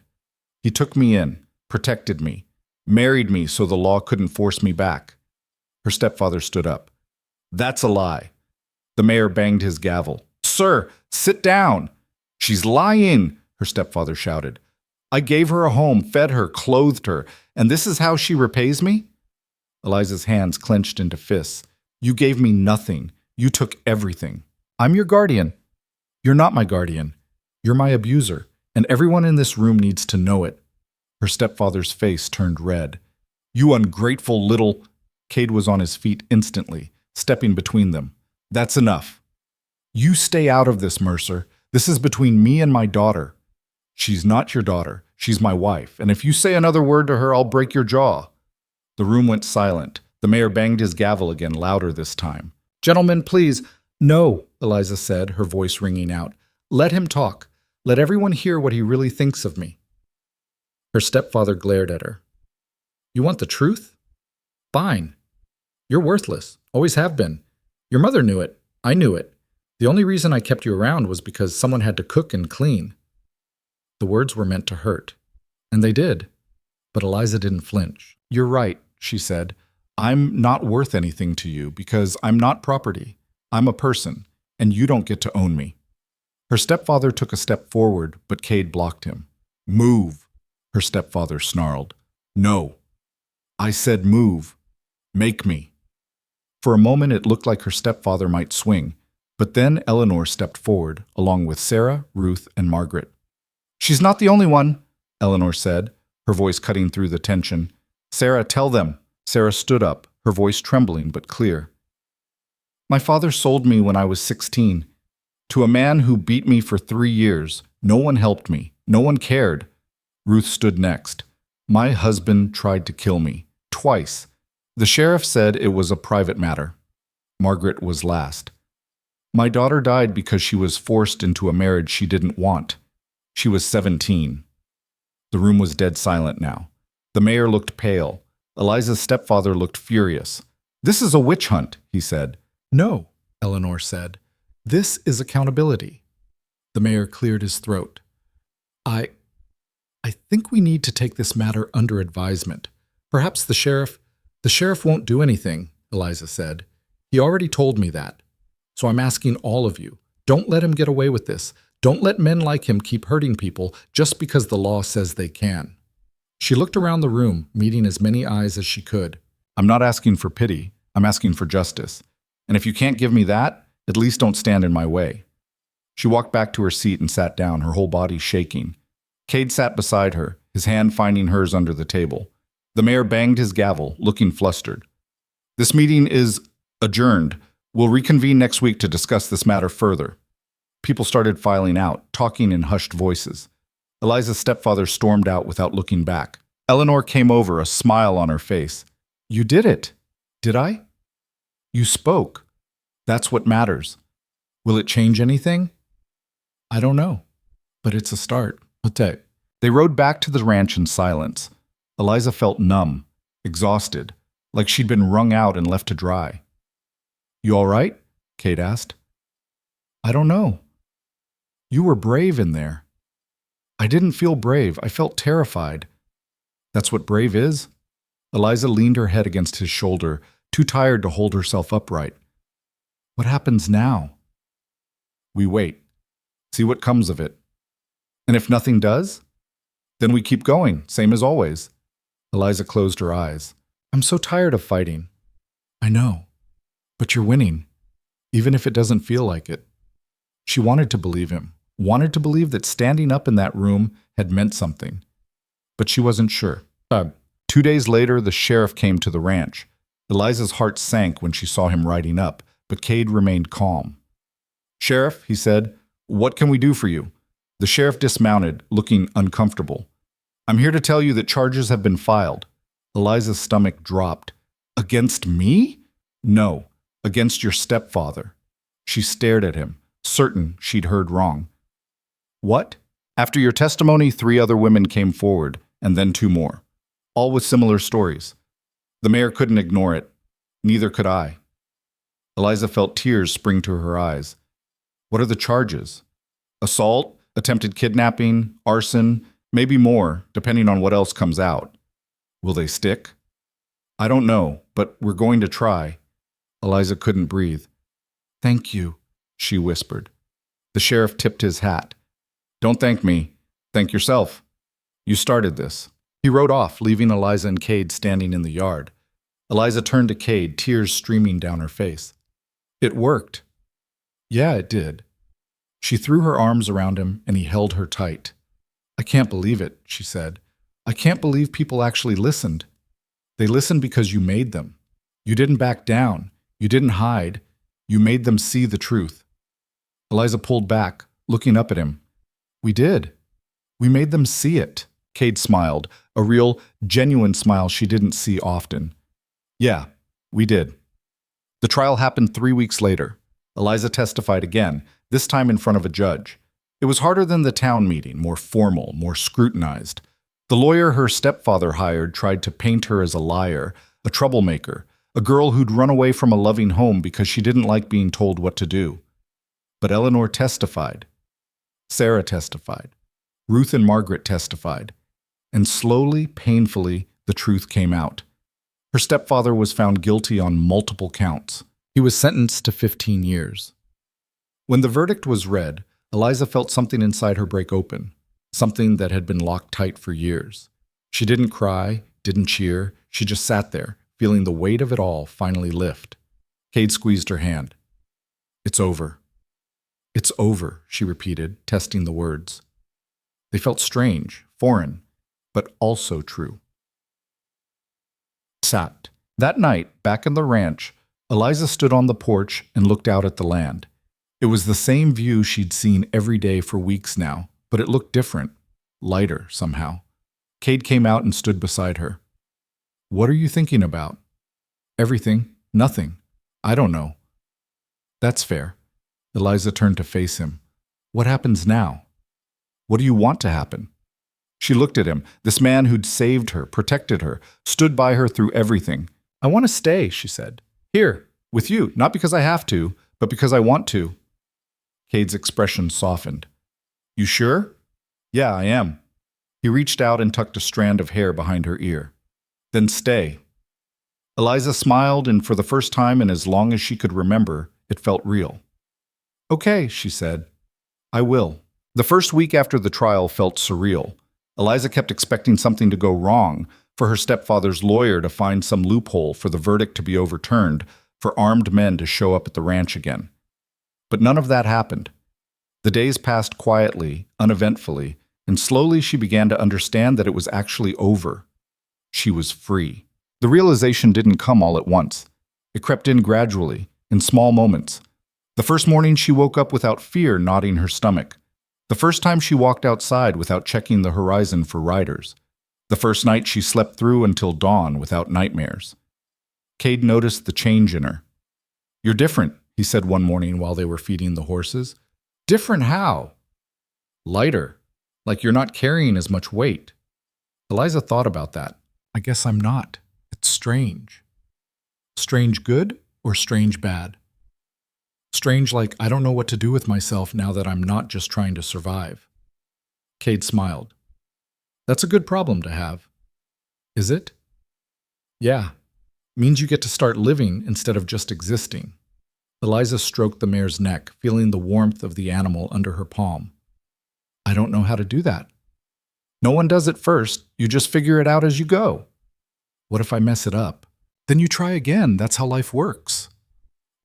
He took me in, protected me, married me so the law couldn't force me back. Her stepfather stood up. That's a lie. The mayor banged his gavel. Sir, sit down. She's lying, her stepfather shouted. I gave her a home, fed her, clothed her, and this is how she repays me? Eliza's hands clenched into fists. You gave me nothing. You took everything. I'm your guardian. You're not my guardian. You're my abuser, and everyone in this room needs to know it. Her stepfather's face turned red. You ungrateful little... Cade was on his feet instantly, stepping between them. That's enough. You stay out of this, Mercer. This is between me and my daughter. She's not your daughter. She's my wife, and if you say another word to her, I'll break your jaw. The room went silent. The mayor banged his gavel again, louder this time. Gentlemen, please. No, Eliza said, her voice ringing out. Let him talk. Let everyone hear what he really thinks of me. Her stepfather glared at her. You want the truth? Fine. You're worthless. Always have been. Your mother knew it. I knew it. The only reason I kept you around was because someone had to cook and clean. The words were meant to hurt. And they did. But Eliza didn't flinch. You're right, she said. I'm not worth anything to you because I'm not property. I'm a person, and you don't get to own me. Her stepfather took a step forward, but Cade blocked him. Move, her stepfather snarled. No. I said move. Make me. For a moment it looked like her stepfather might swing, but then Eleanor stepped forward, along with Sarah, Ruth, and Margaret. She's not the only one, Eleanor said, her voice cutting through the tension. Sarah, tell them. Sarah stood up, her voice trembling but clear. My father sold me when I was 16. To a man who beat me for 3 years. No one helped me. No one cared. Ruth stood next. My husband tried to kill me. Twice. The sheriff said it was a private matter. Margaret was last. My daughter died because she was forced into a marriage she didn't want. She was 17. The room was dead silent now. The mayor looked pale. Eliza's stepfather looked furious. This is a witch hunt, he said. No, Eleanor said. This is accountability. The mayor cleared his throat. I think we need to take this matter under advisement. Perhaps the sheriff won't do anything, Eliza said. He already told me that. So I'm asking all of you, don't let him get away with this. Don't let men like him keep hurting people just because the law says they can. She looked around the room, meeting as many eyes as she could. I'm not asking for pity. I'm asking for justice. And if you can't give me that, at least don't stand in my way. She walked back to her seat and sat down, her whole body shaking. Cade sat beside her, his hand finding hers under the table. The mayor banged his gavel, looking flustered. This meeting is adjourned. We'll reconvene next week to discuss this matter further. People started filing out, talking in hushed voices. Eliza's stepfather stormed out without looking back. Eleanor came over, a smile on her face. You did it. Did I? You spoke. That's what matters. Will it change anything? I don't know. But it's a start. Okay. They rode back to the ranch in silence. Eliza felt numb, exhausted, like she'd been wrung out and left to dry. You all right? Cade asked. I don't know. You were brave in there. I didn't feel brave. I felt terrified. That's what brave is? Eliza leaned her head against his shoulder, too tired to hold herself upright. What happens now? We wait. See what comes of it. And if nothing does? Then we keep going, same as always. Eliza closed her eyes. I'm so tired of fighting. I know. But you're winning, even if it doesn't feel like it. She wanted to believe him, wanted to believe that standing up in that room had meant something. But she wasn't sure. 2 days later, the sheriff came to the ranch. Eliza's heart sank when she saw him riding up, but Cade remained calm. Sheriff, he said, what can we do for you? The sheriff dismounted, looking uncomfortable. I'm here to tell you that charges have been filed. Eliza's stomach dropped. Against me? No, against your stepfather. She stared at him, certain she'd heard wrong. What? After your testimony, 3 other women came forward, and then 2 more, all with similar stories. The mayor couldn't ignore it. Neither could I. Eliza felt tears spring to her eyes. What are the charges? Assault, attempted kidnapping, arson, maybe more, depending on what else comes out. Will they stick? I don't know, but we're going to try. Eliza couldn't breathe. Thank you, she whispered. The sheriff tipped his hat. Don't thank me. Thank yourself. You started this. He rode off, leaving Eliza and Cade standing in the yard. Eliza turned to Cade, tears streaming down her face. It worked. Yeah, it did. She threw her arms around him, and he held her tight. I can't believe it, she said. I can't believe people actually listened. They listened because you made them. You didn't back down. You didn't hide. You made them see the truth. Eliza pulled back, looking up at him. We did. We made them see it. Cade smiled, a real, genuine smile she didn't see often. Yeah, we did. The trial happened 3 weeks later. Eliza testified again, this time in front of a judge. It was harder than the town meeting, more formal, more scrutinized. The lawyer her stepfather hired tried to paint her as a liar, a troublemaker, a girl who'd run away from a loving home because she didn't like being told what to do. But Eleanor testified. Sarah testified. Ruth and Margaret testified. And slowly, painfully, the truth came out. Her stepfather was found guilty on multiple counts. He was sentenced to 15 years. When the verdict was read, Eliza felt something inside her break open, something that had been locked tight for years. She didn't cry, didn't cheer, she just sat there, feeling the weight of it all finally lift. Cade squeezed her hand. "It's over. It's over," she repeated, testing the words. They felt strange, foreign, but also true. Sat. That night, back in the ranch, Eliza stood on the porch and looked out at the land. It was the same view she'd seen every day for weeks now, but it looked different, lighter somehow. Cade came out and stood beside her. "What are you thinking about?" "Everything. Nothing. I don't know." "That's fair." Eliza turned to face him. "What happens now? What do you want to happen?" She looked at him, this man who'd saved her, protected her, stood by her through everything. "I want to stay," she said. "Here, with you, not because I have to, but because I want to." Cade's expression softened. "You sure?" "Yeah, I am." He reached out and tucked a strand of hair behind her ear. "Then stay." Eliza smiled, and for the first time in as long as she could remember, it felt real. "Okay," she said. "I will." The first week after the trial felt surreal. Eliza kept expecting something to go wrong, for her stepfather's lawyer to find some loophole, for the verdict to be overturned, for armed men to show up at the ranch again. But none of that happened. The days passed quietly, uneventfully, and slowly she began to understand that it was actually over. She was free. The realization didn't come all at once. It crept in gradually, in small moments. The first morning she woke up without fear knotting her stomach. The first time she walked outside without checking the horizon for riders. The first night she slept through until dawn without nightmares. Cade noticed the change in her. "You're different," he said one morning while they were feeding the horses. "Different how?" "Lighter, like you're not carrying as much weight." Eliza thought about that. "I guess I'm not. It's strange." Strange good or strange bad? Strange like I don't know what to do with myself now that I'm not just trying to survive. Cade smiled. "That's a good problem to have." "Is it?" "Yeah. Means you get to start living instead of just existing." Eliza stroked the mare's neck, feeling the warmth of the animal under her palm. "I don't know how to do that." "No one does at first. You just figure it out as you go." "What if I mess it up?" "Then you try again. That's how life works."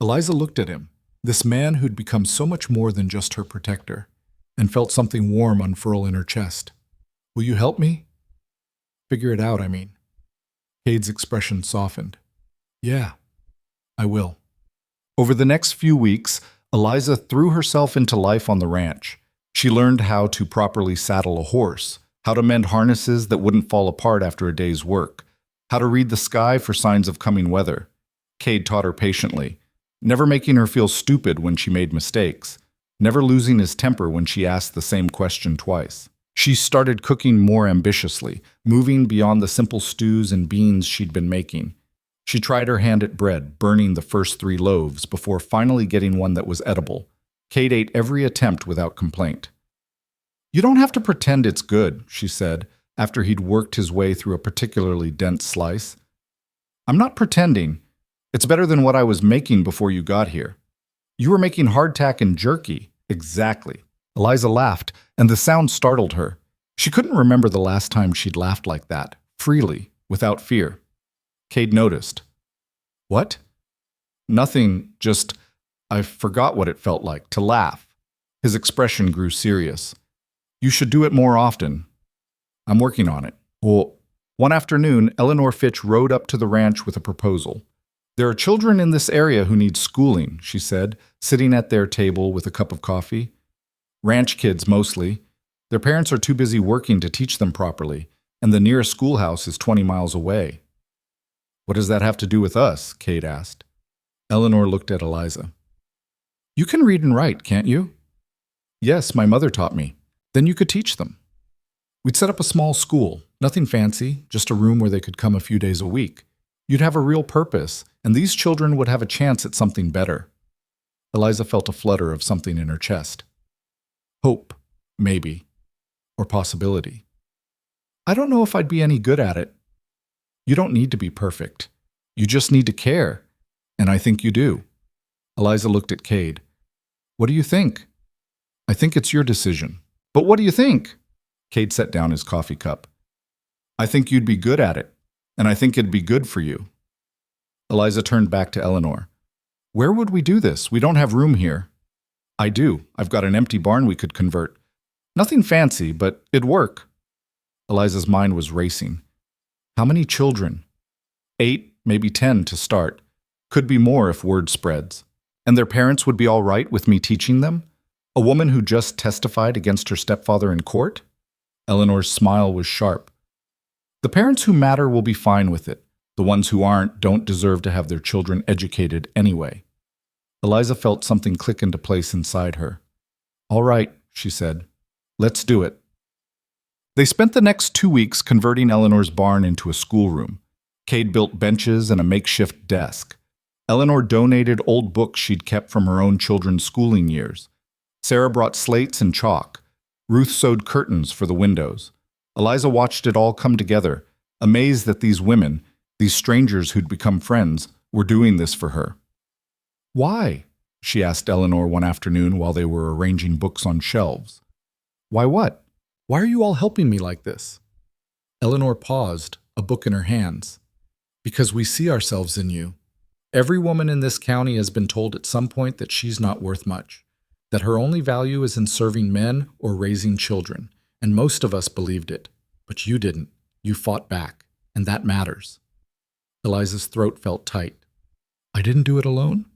Eliza looked at him, this man who'd become so much more than just her protector, and felt something warm unfurl in her chest. "Will you help me?" "Figure it out, I mean." Cade's expression softened. "Yeah, I will." Over the next few weeks, Eliza threw herself into life on the ranch. She learned how to properly saddle a horse, how to mend harnesses that wouldn't fall apart after a day's work, how to read the sky for signs of coming weather. Cade taught her patiently, never making her feel stupid when she made mistakes, never losing his temper when she asked the same question twice. She started cooking more ambitiously, moving beyond the simple stews and beans she'd been making. She tried her hand at bread, burning the first 3 loaves before finally getting one that was edible. Cade ate every attempt without complaint. "You don't have to pretend it's good," she said, after he'd worked his way through a particularly dense slice. "I'm not pretending. It's better than what I was making before you got here." "You were making hardtack and jerky." "Exactly." Eliza laughed, and the sound startled her. She couldn't remember the last time she'd laughed like that, freely, without fear. Cade noticed. "What?" "Nothing, just I forgot what it felt like to laugh." His expression grew serious. "You should do it more often." "I'm working on it." "Well," one afternoon, Eleanor Fitch rode up to the ranch with a proposal. "There are children in this area who need schooling," she said, sitting at their table with a cup of coffee. "Ranch kids, mostly. Their parents are too busy working to teach them properly, and the nearest schoolhouse is 20 miles away." "What does that have to do with us?" Cade asked. Eleanor looked at Eliza. "You can read and write, can't you?" "Yes, my mother taught me." "Then you could teach them." "We'd set up a small school, nothing fancy, just a room where they could come a few days a week. You'd have a real purpose, and these children would have a chance at something better." Eliza felt a flutter of something in her chest. Hope, maybe, or possibility. I don't know if I'd be any good at it. You don't need to be perfect. You just need to care. And I think you do. Eliza looked at Cade. What do you think? I think it's your decision. But what do you think? Cade set down his coffee cup. I think you'd be good at it. And I think it'd be good for you. Eliza turned back to Eleanor. Where would we do this? We don't have room here. I do. I've got an empty barn we could convert. Nothing fancy, but it'd work. Eliza's mind was racing. How many children? 8, maybe 10 to start. Could be more if word spreads. And their parents would be all right with me teaching them? A woman who just testified against her stepfather in court? Eleanor's smile was sharp. The parents who matter will be fine with it. The ones who aren't don't deserve to have their children educated anyway. Eliza felt something click into place inside her. All right, she said. Let's do it. They spent the next 2 weeks converting Eleanor's barn into a schoolroom. Cade built benches and a makeshift desk. Eleanor donated old books she'd kept from her own children's schooling years. Sarah brought slates and chalk. Ruth sewed curtains for the windows. Eliza watched it all come together, amazed that these women, these strangers who'd become friends, were doing this for her. Why? She asked Eleanor one afternoon while they were arranging books on shelves. Why what? Why are you all helping me like this? Eleanor paused, a book in her hands. Because we see ourselves in you. Every woman in this county has been told at some point that she's not worth much, that her only value is in serving men or raising children, and most of us believed it. But you didn't. You fought back, and that matters. Eliza's throat felt tight. I didn't do it alone?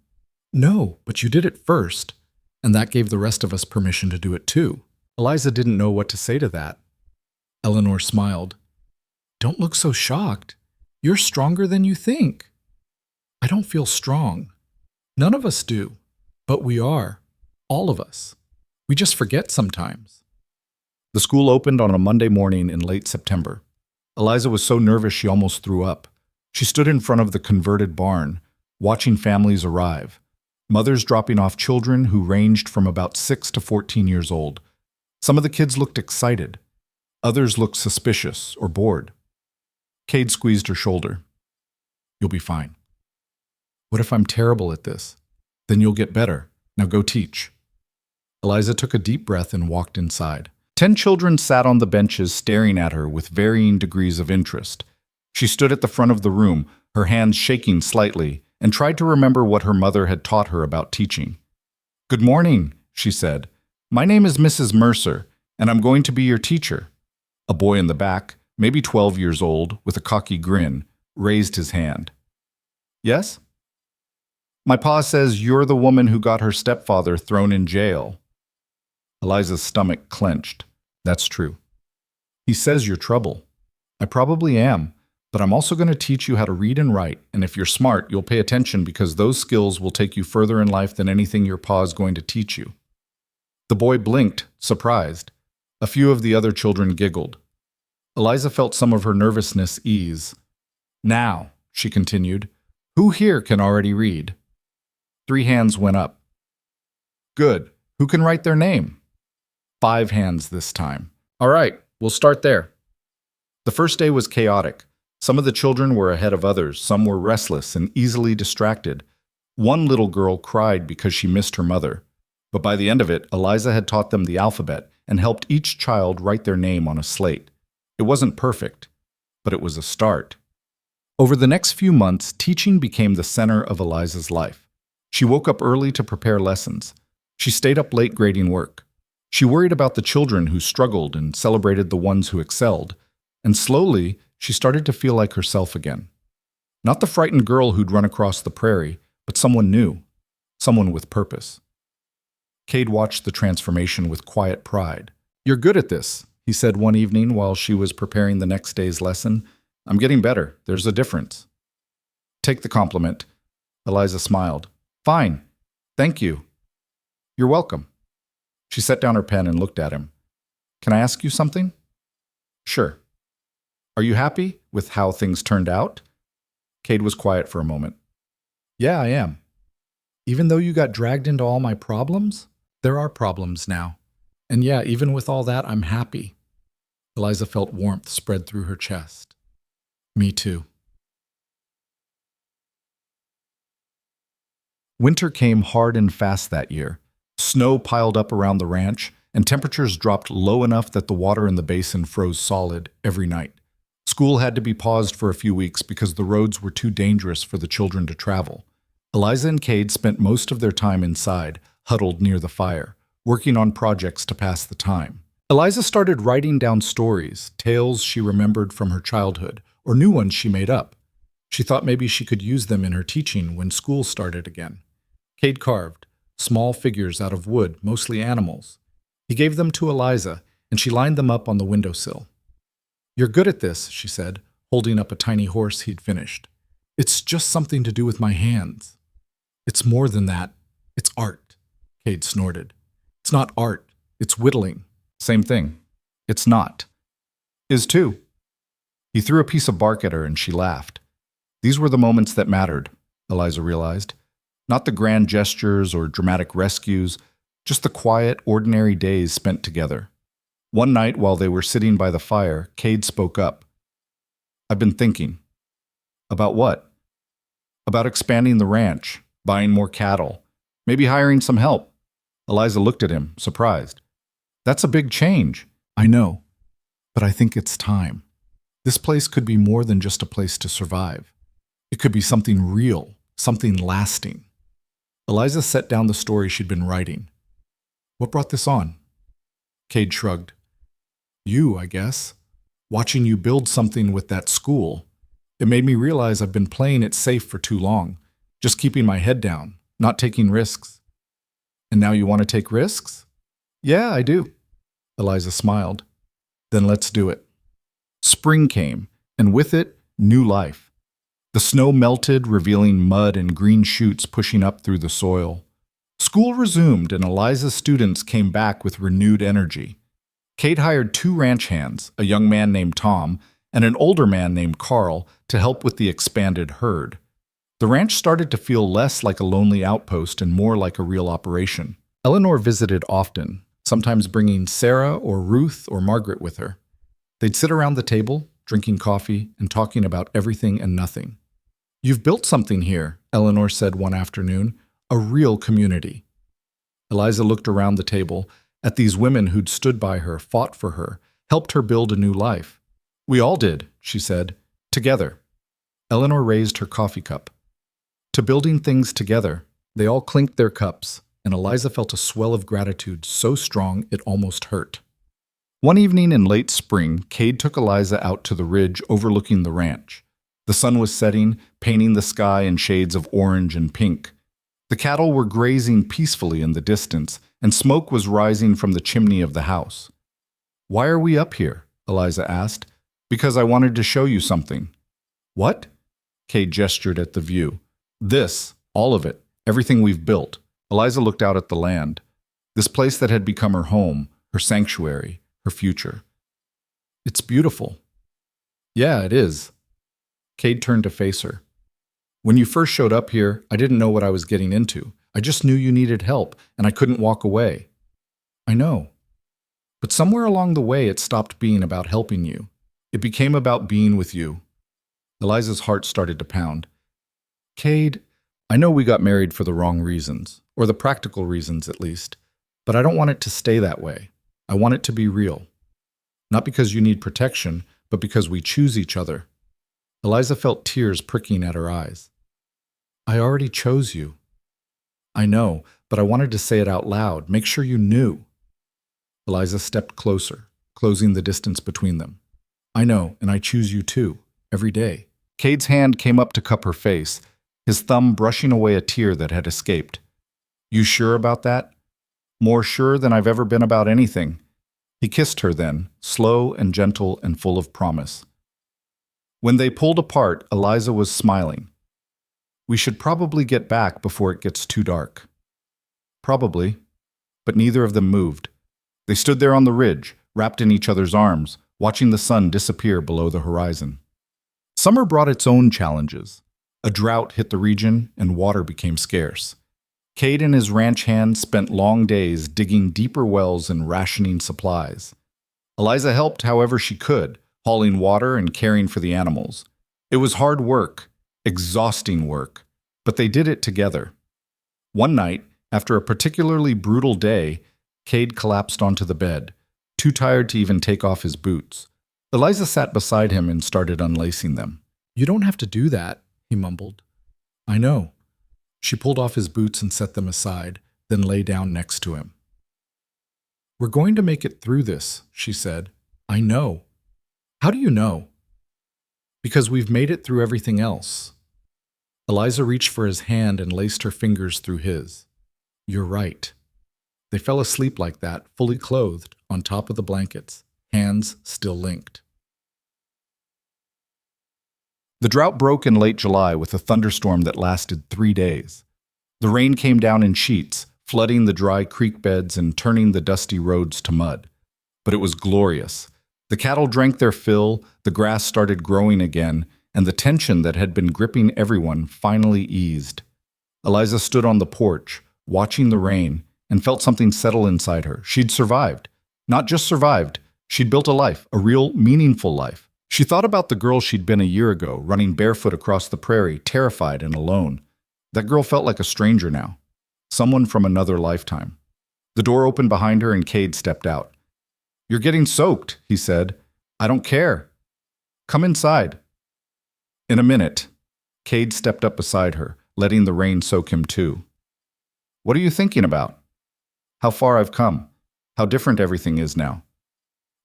No, but you did it first, and that gave the rest of us permission to do it too. Eliza didn't know what to say to that. Eleanor smiled. Don't look so shocked. You're stronger than you think. I don't feel strong. None of us do, but we are. All of us. We just forget sometimes. The school opened on a Monday morning in late September. Eliza was so nervous she almost threw up. She stood in front of the converted barn, watching families arrive. Mothers dropping off children who ranged from about 6 to 14 years old. Some of the kids looked excited. Others looked suspicious or bored. Cade squeezed her shoulder. You'll be fine. What if I'm terrible at this? Then you'll get better. Now go teach. Eliza took a deep breath and walked inside. 10 children sat on the benches staring at her with varying degrees of interest. She stood at the front of the room, her hands shaking slightly, and tried to remember what her mother had taught her about teaching. Good morning, she said. My name is Mrs. Mercer, and I'm going to be your teacher. A boy in the back, maybe 12 years old, with a cocky grin, raised his hand. Yes? My pa says you're the woman who got her stepfather thrown in jail. Eliza's stomach clenched. That's true. He says you're trouble. I probably am, but I'm also going to teach you how to read and write, and if you're smart, you'll pay attention because those skills will take you further in life than anything your pa is going to teach you. The boy blinked, surprised. A few of the other children giggled. Eliza felt some of her nervousness ease. Now, she continued, who here can already read? 3 hands went up. Good. Who can write their name? 5 hands this time. All right, we'll start there. The first day was chaotic. Some of the children were ahead of others. Some were restless and easily distracted. One little girl cried because she missed her mother. But by the end of it, Eliza had taught them the alphabet and helped each child write their name on a slate. It wasn't perfect, but it was a start. Over the next few months, teaching became the center of Eliza's life. She woke up early to prepare lessons. She stayed up late grading work. She worried about the children who struggled and celebrated the ones who excelled. And slowly, she started to feel like herself again. Not the frightened girl who'd run across the prairie, but someone new, someone with purpose. Cade watched the transformation with quiet pride. You're good at this, he said one evening while she was preparing the next day's lesson. I'm getting better. There's a difference. Take the compliment. Eliza smiled. Fine. Thank you. You're welcome. She set down her pen and looked at him. Can I ask you something? Sure. Are you happy with how things turned out? Cade was quiet for a moment. Yeah, I am. Even though you got dragged into all my problems? There are problems now. And yeah, even with all that, I'm happy. Eliza felt warmth spread through her chest. Me too. Winter came hard and fast that year. Snow piled up around the ranch, and temperatures dropped low enough that the water in the basin froze solid every night. School had to be paused for a few weeks because the roads were too dangerous for the children to travel. Eliza and Cade spent most of their time inside, huddled near the fire, working on projects to pass the time. Eliza started writing down stories, tales she remembered from her childhood, or new ones she made up. She thought maybe she could use them in her teaching when school started again. Cade carved small figures out of wood, mostly animals. He gave them to Eliza, and she lined them up on the windowsill. "You're good at this," she said, holding up a tiny horse he'd finished. "It's just something to do with my hands." "It's more than that. It's art," Cade snorted. "It's not art. It's whittling." "Same thing." "It's not." "Is too." He threw a piece of bark at her and she laughed. These were the moments that mattered, Eliza realized. Not the grand gestures or dramatic rescues, just the quiet, ordinary days spent together. One night while they were sitting by the fire, Cade spoke up. "I've been thinking." "About what?" "About expanding the ranch, buying more cattle, maybe hiring some help." Eliza looked at him, surprised. "That's a big change." "I know, but I think it's time. This place could be more than just a place to survive. It could be something real, something lasting." Eliza set down the story she'd been writing. "What brought this on?" Cade shrugged. "You, I guess. Watching you build something with that school. It made me realize I've been playing it safe for too long, just keeping my head down, not taking risks." "And now you want to take risks?" "Yeah, I do." Eliza smiled. "Then let's do it." Spring came, and with it, new life. The snow melted, revealing mud and green shoots pushing up through the soil. School resumed, and Eliza's students came back with renewed energy. Cade hired 2 ranch hands, a young man named Tom and an older man named Carl, to help with the expanded herd. The ranch started to feel less like a lonely outpost and more like a real operation. Eleanor visited often, sometimes bringing Sarah or Ruth or Margaret with her. They'd sit around the table, drinking coffee and talking about everything and nothing. "You've built something here," Eleanor said one afternoon, "a real community." Eliza looked around the table at these women who'd stood by her, fought for her, helped her build a new life. "We all did," she said, "together." Eleanor raised her coffee cup. To building things together, they all clinked their cups, and Eliza felt a swell of gratitude so strong it almost hurt. One evening in late spring, Cade took Eliza out to the ridge overlooking the ranch. The sun was setting, painting the sky in shades of orange and pink. The cattle were grazing peacefully in the distance, and smoke was rising from the chimney of the house. "Why are we up here?" Eliza asked. "Because I wanted to show you something." "What?" Cade gestured at the view. "This, all of it, everything we've built." Eliza looked out at the land. This place that had become her home, her sanctuary, her future. "It's beautiful." "Yeah, it is." Cade turned to face her. "When you first showed up here, I didn't know what I was getting into. I just knew you needed help, and I couldn't walk away." "I know. But somewhere along the way, it stopped being about helping you. It became about being with you." Eliza's heart started to pound. "Cade, I know we got married for the wrong reasons, or the practical reasons at least, but I don't want it to stay that way. I want it to be real. Not because you need protection, but because we choose each other." Eliza felt tears pricking at her eyes. "I already chose you." "I know, but I wanted to say it out loud, make sure you knew." Eliza stepped closer, closing the distance between them. "I know, and I choose you too, every day." Cade's hand came up to cup her face, his thumb brushing away a tear that had escaped. "You sure about that?" "More sure than I've ever been about anything." He kissed her then, slow and gentle and full of promise. When they pulled apart, Eliza was smiling. "We should probably get back before it gets too dark." "Probably." But neither of them moved. They stood there on the ridge, wrapped in each other's arms, watching the sun disappear below the horizon. Summer brought its own challenges. A drought hit the region, and water became scarce. Cade and his ranch hands spent long days digging deeper wells and rationing supplies. Eliza helped however she could, hauling water and caring for the animals. It was hard work, exhausting work, but they did it together. One night, after a particularly brutal day, Cade collapsed onto the bed, too tired to even take off his boots. Eliza sat beside him and started unlacing them. "You don't have to do that," he mumbled. "I know." She pulled off his boots and set them aside, then lay down next to him. "We're going to make it through this," she said. "I know." "How do you know?" "Because we've made it through everything else." Eliza reached for his hand and laced her fingers through his. "You're right." They fell asleep like that, fully clothed, on top of the blankets, hands still linked. The drought broke in late July with a thunderstorm that lasted 3 days. The rain came down in sheets, flooding the dry creek beds and turning the dusty roads to mud. But it was glorious. The cattle drank their fill, the grass started growing again, and the tension that had been gripping everyone finally eased. Eliza stood on the porch, watching the rain, and felt something settle inside her. She'd survived. Not just survived, she'd built a life, a real, meaningful life. She thought about the girl she'd been a year ago, running barefoot across the prairie, terrified and alone. That girl felt like a stranger now, someone from another lifetime. The door opened behind her and Cade stepped out. "You're getting soaked," he said. "I don't care. Come inside." In a minute, Cade stepped up beside her, letting the rain soak him too. "What are you thinking about?" "How far I've come. How different everything is now."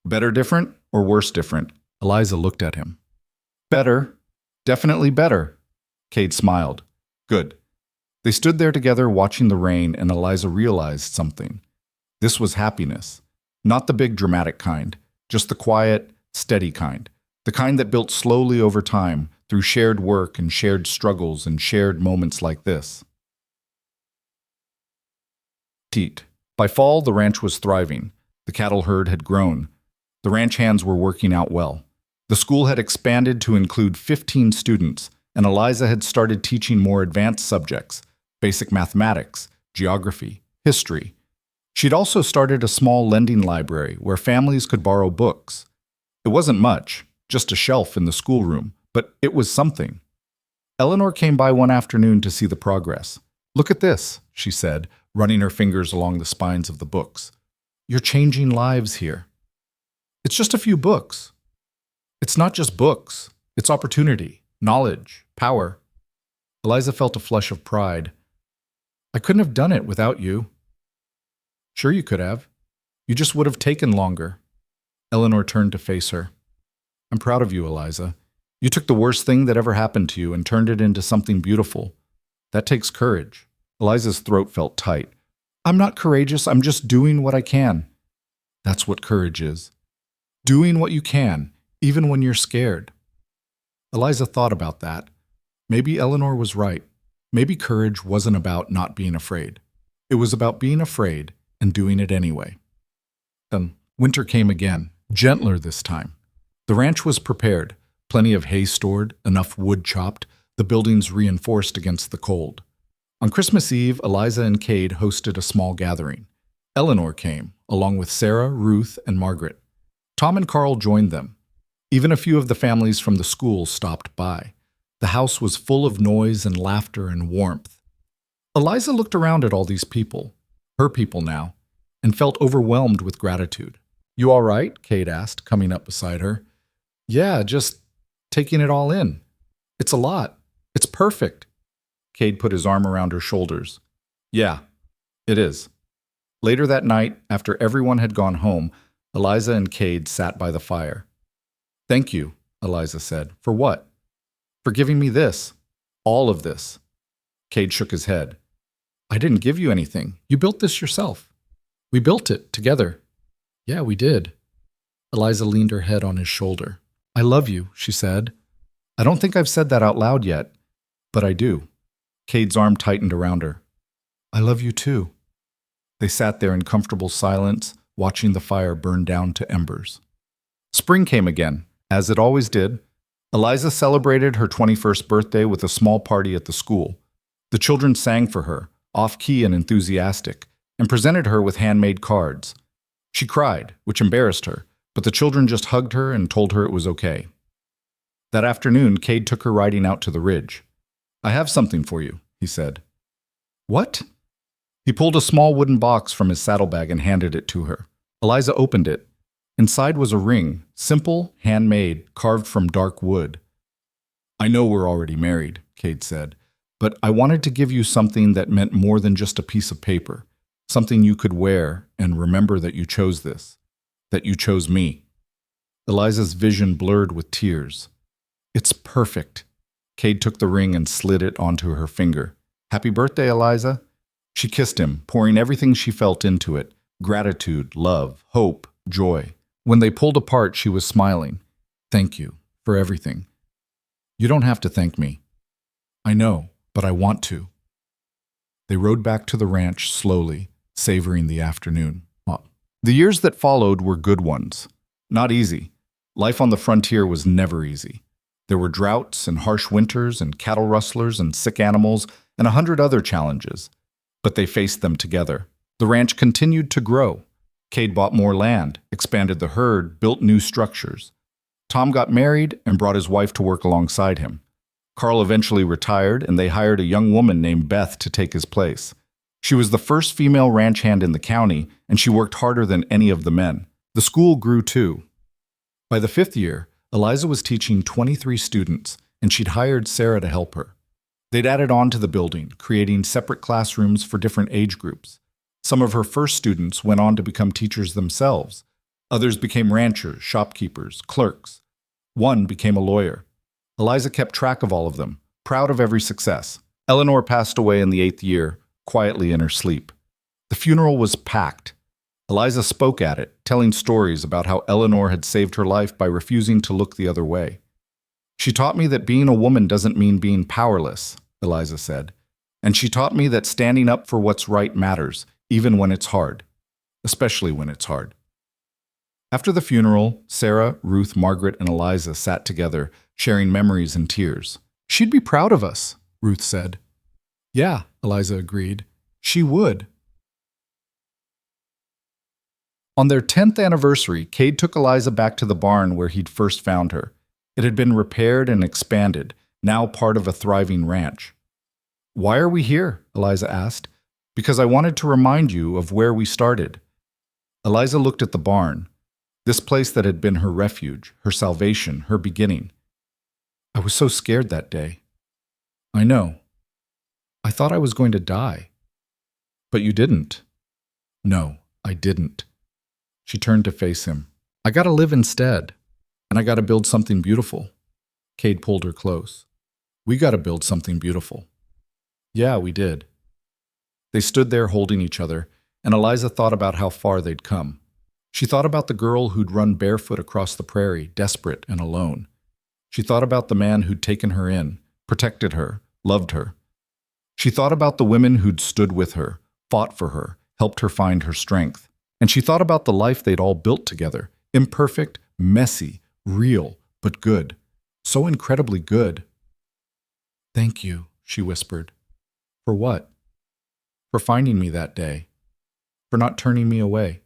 "Better different or worse different?" Eliza looked at him. "Better. Definitely better." Cade smiled. "Good." They stood there together watching the rain, and Eliza realized something. This was happiness. Not the big dramatic kind, just the quiet, steady kind. The kind that built slowly over time, through shared work and shared struggles and shared moments like this. Teat. By fall, the ranch was thriving. The cattle herd had grown. The ranch hands were working out well. The school had expanded to include 15 students, and Eliza had started teaching more advanced subjects, basic mathematics, geography, history. She'd also started a small lending library where families could borrow books. It wasn't much, just a shelf in the schoolroom, but it was something. Eleanor came by one afternoon to see the progress. "Look at this," she said, running her fingers along the spines of the books. "You're changing lives here." "It's just a few books." "It's not just books. It's opportunity, knowledge, power." Eliza felt a flush of pride. "I couldn't have done it without you." "Sure you could have. You just would have taken longer." Eleanor turned to face her. "I'm proud of you, Eliza. You took the worst thing that ever happened to you and turned it into something beautiful. That takes courage." Eliza's throat felt tight. "I'm not courageous. I'm just doing what I can." "That's what courage is. Doing what you can, even when you're scared." Eliza thought about that. Maybe Eleanor was right. Maybe courage wasn't about not being afraid. It was about being afraid and doing it anyway. Then winter came again, gentler this time. The ranch was prepared, plenty of hay stored, enough wood chopped, the buildings reinforced against the cold. On Christmas Eve, Eliza and Cade hosted a small gathering. Eleanor came, along with Sarah, Ruth, and Margaret. Tom and Carl joined them. Even a few of the families from the school stopped by. The house was full of noise and laughter and warmth. Eliza looked around at all these people, her people now, and felt overwhelmed with gratitude. "You all right?" Cade asked, coming up beside her. "Yeah, just taking it all in. It's a lot. It's perfect." Cade put his arm around her shoulders. "Yeah, it is." Later that night, after everyone had gone home, Eliza and Cade sat by the fire. "Thank you," Eliza said. "For what?" "For giving me this. All of this." Cade shook his head. "I didn't give you anything. You built this yourself." "We built it together." "Yeah, we did." Eliza leaned her head on his shoulder. "I love you," she said. "I don't think I've said that out loud yet, but I do." Cade's arm tightened around her. "I love you too." They sat there in comfortable silence, watching the fire burn down to embers. Spring came again, as it always did. Eliza celebrated her 21st birthday with a small party at the school. The children sang for her, off-key and enthusiastic, and presented her with handmade cards. She cried, which embarrassed her, But the children just hugged her and told her it was okay. That afternoon, Cade took her riding out to the ridge. "I have something for you," he said. "What?" He pulled a small wooden box from his saddlebag and handed it to her. Eliza opened it. Inside was a ring, simple, handmade, carved from dark wood. "I know we're already married," Cade said, "but I wanted to give you something that meant more than just a piece of paper, something you could wear and remember that you chose this, that you chose me." Eliza's vision blurred with tears. "It's perfect." Cade took the ring and slid it onto her finger. "Happy birthday, Eliza." She kissed him, pouring everything she felt into it: gratitude, love, hope, joy. When they pulled apart, she was smiling. "Thank you for everything." "You don't have to thank me." "I know, but I want to." They rode back to the ranch slowly, savoring the afternoon. The years that followed were good ones. Not easy. Life on the frontier was never easy. There were droughts and harsh winters and cattle rustlers and sick animals and 100 other challenges. But they faced them together. The ranch continued to grow. Cade bought more land, expanded the herd, built new structures. Tom got married and brought his wife to work alongside him. Carl eventually retired, and they hired a young woman named Beth to take his place. She was the first female ranch hand in the county, and she worked harder than any of the men. The school grew too. By the 5th year, Eliza was teaching 23 students, and she'd hired Sarah to help her. They'd added on to the building, creating separate classrooms for different age groups. Some of her first students went on to become teachers themselves. Others became ranchers, shopkeepers, clerks. One became a lawyer. Eliza kept track of all of them, proud of every success. Eleanor passed away in the 8th year, quietly in her sleep. The funeral was packed. Eliza spoke at it, telling stories about how Eleanor had saved her life by refusing to look the other way. "She taught me that being a woman doesn't mean being powerless," Eliza said. "And she taught me that standing up for what's right matters, even when it's hard, especially when it's hard." After the funeral, Sarah, Ruth, Margaret, and Eliza sat together, sharing memories and tears. "She'd be proud of us," Ruth said. "Yeah," Eliza agreed. "She would." On their 10th anniversary, Cade took Eliza back to the barn where he'd first found her. It had been repaired and expanded, now part of a thriving ranch. "Why are we here?" Eliza asked. "Because I wanted to remind you of where we started." Eliza looked at the barn, this place that had been her refuge, her salvation, her beginning. "I was so scared that day." "I know. I thought I was going to die." "But you didn't." "No, I didn't." She turned to face him. "I gotta live instead, and I gotta build something beautiful." Cade pulled her close. "We gotta build something beautiful." "Yeah, we did." They stood there holding each other, and Eliza thought about how far they'd come. She thought about the girl who'd run barefoot across the prairie, desperate and alone. She thought about the man who'd taken her in, protected her, loved her. She thought about the women who'd stood with her, fought for her, helped her find her strength. And she thought about the life they'd all built together, imperfect, messy, real, but good. So incredibly good. "Thank you," she whispered. "For what?" "For finding me that day. For not turning me away."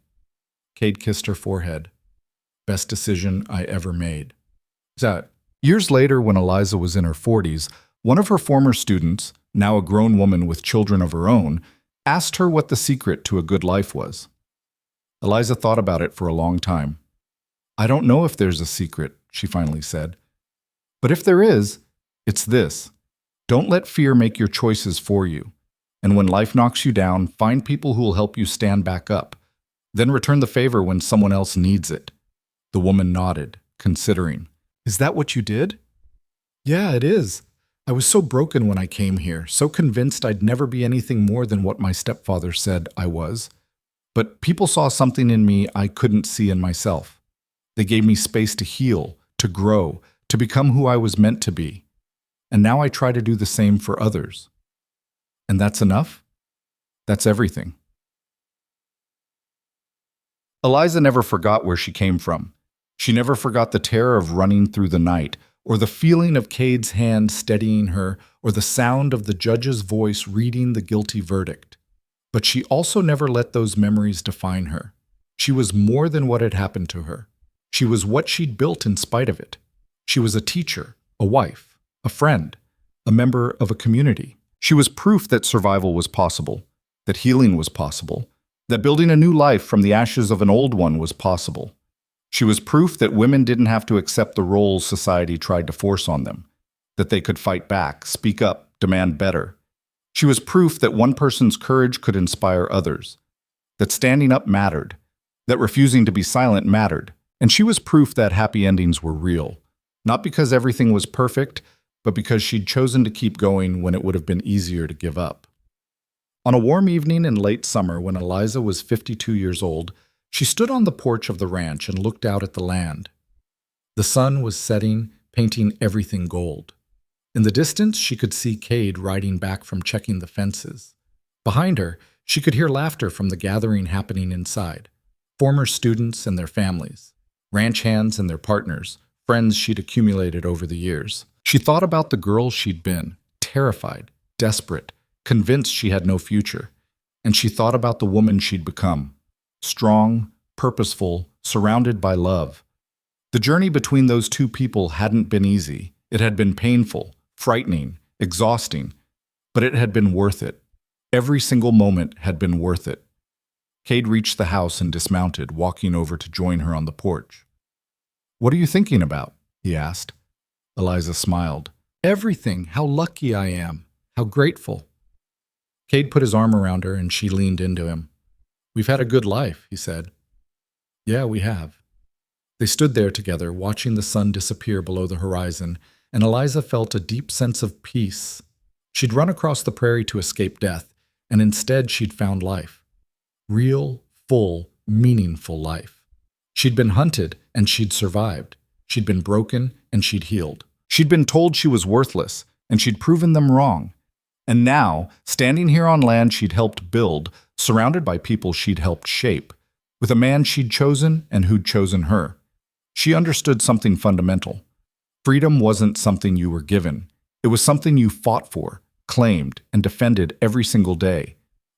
Cade kissed her forehead. "Best decision I ever made." Years later, when Eliza was in her 40s, one of her former students, now a grown woman with children of her own, asked her what the secret to a good life was. Eliza thought about it for a long time. "I don't know if there's a secret," she finally said. "But if there is, it's this. Don't let fear make your choices for you. And when life knocks you down, find people who will help you stand back up. Then return the favor when someone else needs it." The woman nodded, considering. "Is that what you did?" "Yeah, it is. I was so broken when I came here, so convinced I'd never be anything more than what my stepfather said I was. But people saw something in me I couldn't see in myself. They gave me space to heal, to grow, to become who I was meant to be. And now I try to do the same for others. And that's enough? That's everything." Eliza never forgot where she came from. She never forgot the terror of running through the night, or the feeling of Cade's hand steadying her, or the sound of the judge's voice reading the guilty verdict. But she also never let those memories define her. She was more than what had happened to her. She was what she'd built in spite of it. She was a teacher, a wife, a friend, a member of a community. She was proof that survival was possible, that healing was possible, that building a new life from the ashes of an old one was possible. She was proof that women didn't have to accept the roles society tried to force on them, that they could fight back, speak up, demand better. She was proof that one person's courage could inspire others, that standing up mattered, that refusing to be silent mattered. And she was proof that happy endings were real, not because everything was perfect, but because she'd chosen to keep going when it would have been easier to give up. On a warm evening in late summer when Eliza was 52 years old, she stood on the porch of the ranch and looked out at the land. The sun was setting, painting everything gold. In the distance, she could see Cade riding back from checking the fences. Behind her, she could hear laughter from the gathering happening inside. Former students and their families, ranch hands and their partners, friends she'd accumulated over the years. She thought about the girl she'd been, terrified, desperate, convinced she had no future. And she thought about the woman she'd become, strong, purposeful, surrounded by love. The journey between those two people hadn't been easy. It had been painful, frightening, exhausting, but it had been worth it. Every single moment had been worth it. Cade reached the house and dismounted, walking over to join her on the porch. "What are you thinking about?" he asked. Eliza smiled. "Everything. How lucky I am. How grateful." Cade put his arm around her and she leaned into him. "We've had a good life," he said. "Yeah, we have." They stood there together, watching the sun disappear below the horizon, and Eliza felt a deep sense of peace. She'd run across the prairie to escape death, and instead she'd found life. Real, full, meaningful life. She'd been hunted, and she'd survived. She'd been broken, and she'd healed. She'd been told she was worthless, and she'd proven them wrong. And now, standing here on land she'd helped build, surrounded by people she'd helped shape, with a man she'd chosen and who'd chosen her, she understood something fundamental. Freedom wasn't something you were given. It was something you fought for, claimed, and defended every single day.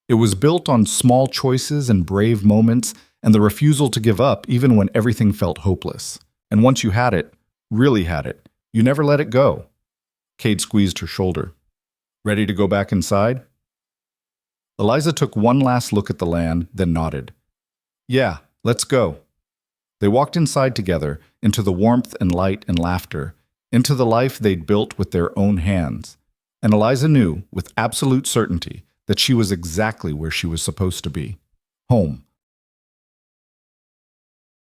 It was built on small choices and brave moments and the refusal to give up even when everything felt hopeless. And once you had it, really had it, you never let it go. Cade squeezed her shoulder. "Ready to go back inside?" Eliza took one last look at the land, then nodded. "Yeah, let's go." They walked inside together, into the warmth and light and laughter, into the life they'd built with their own hands. And Eliza knew, with absolute certainty, that she was exactly where she was supposed to be. Home,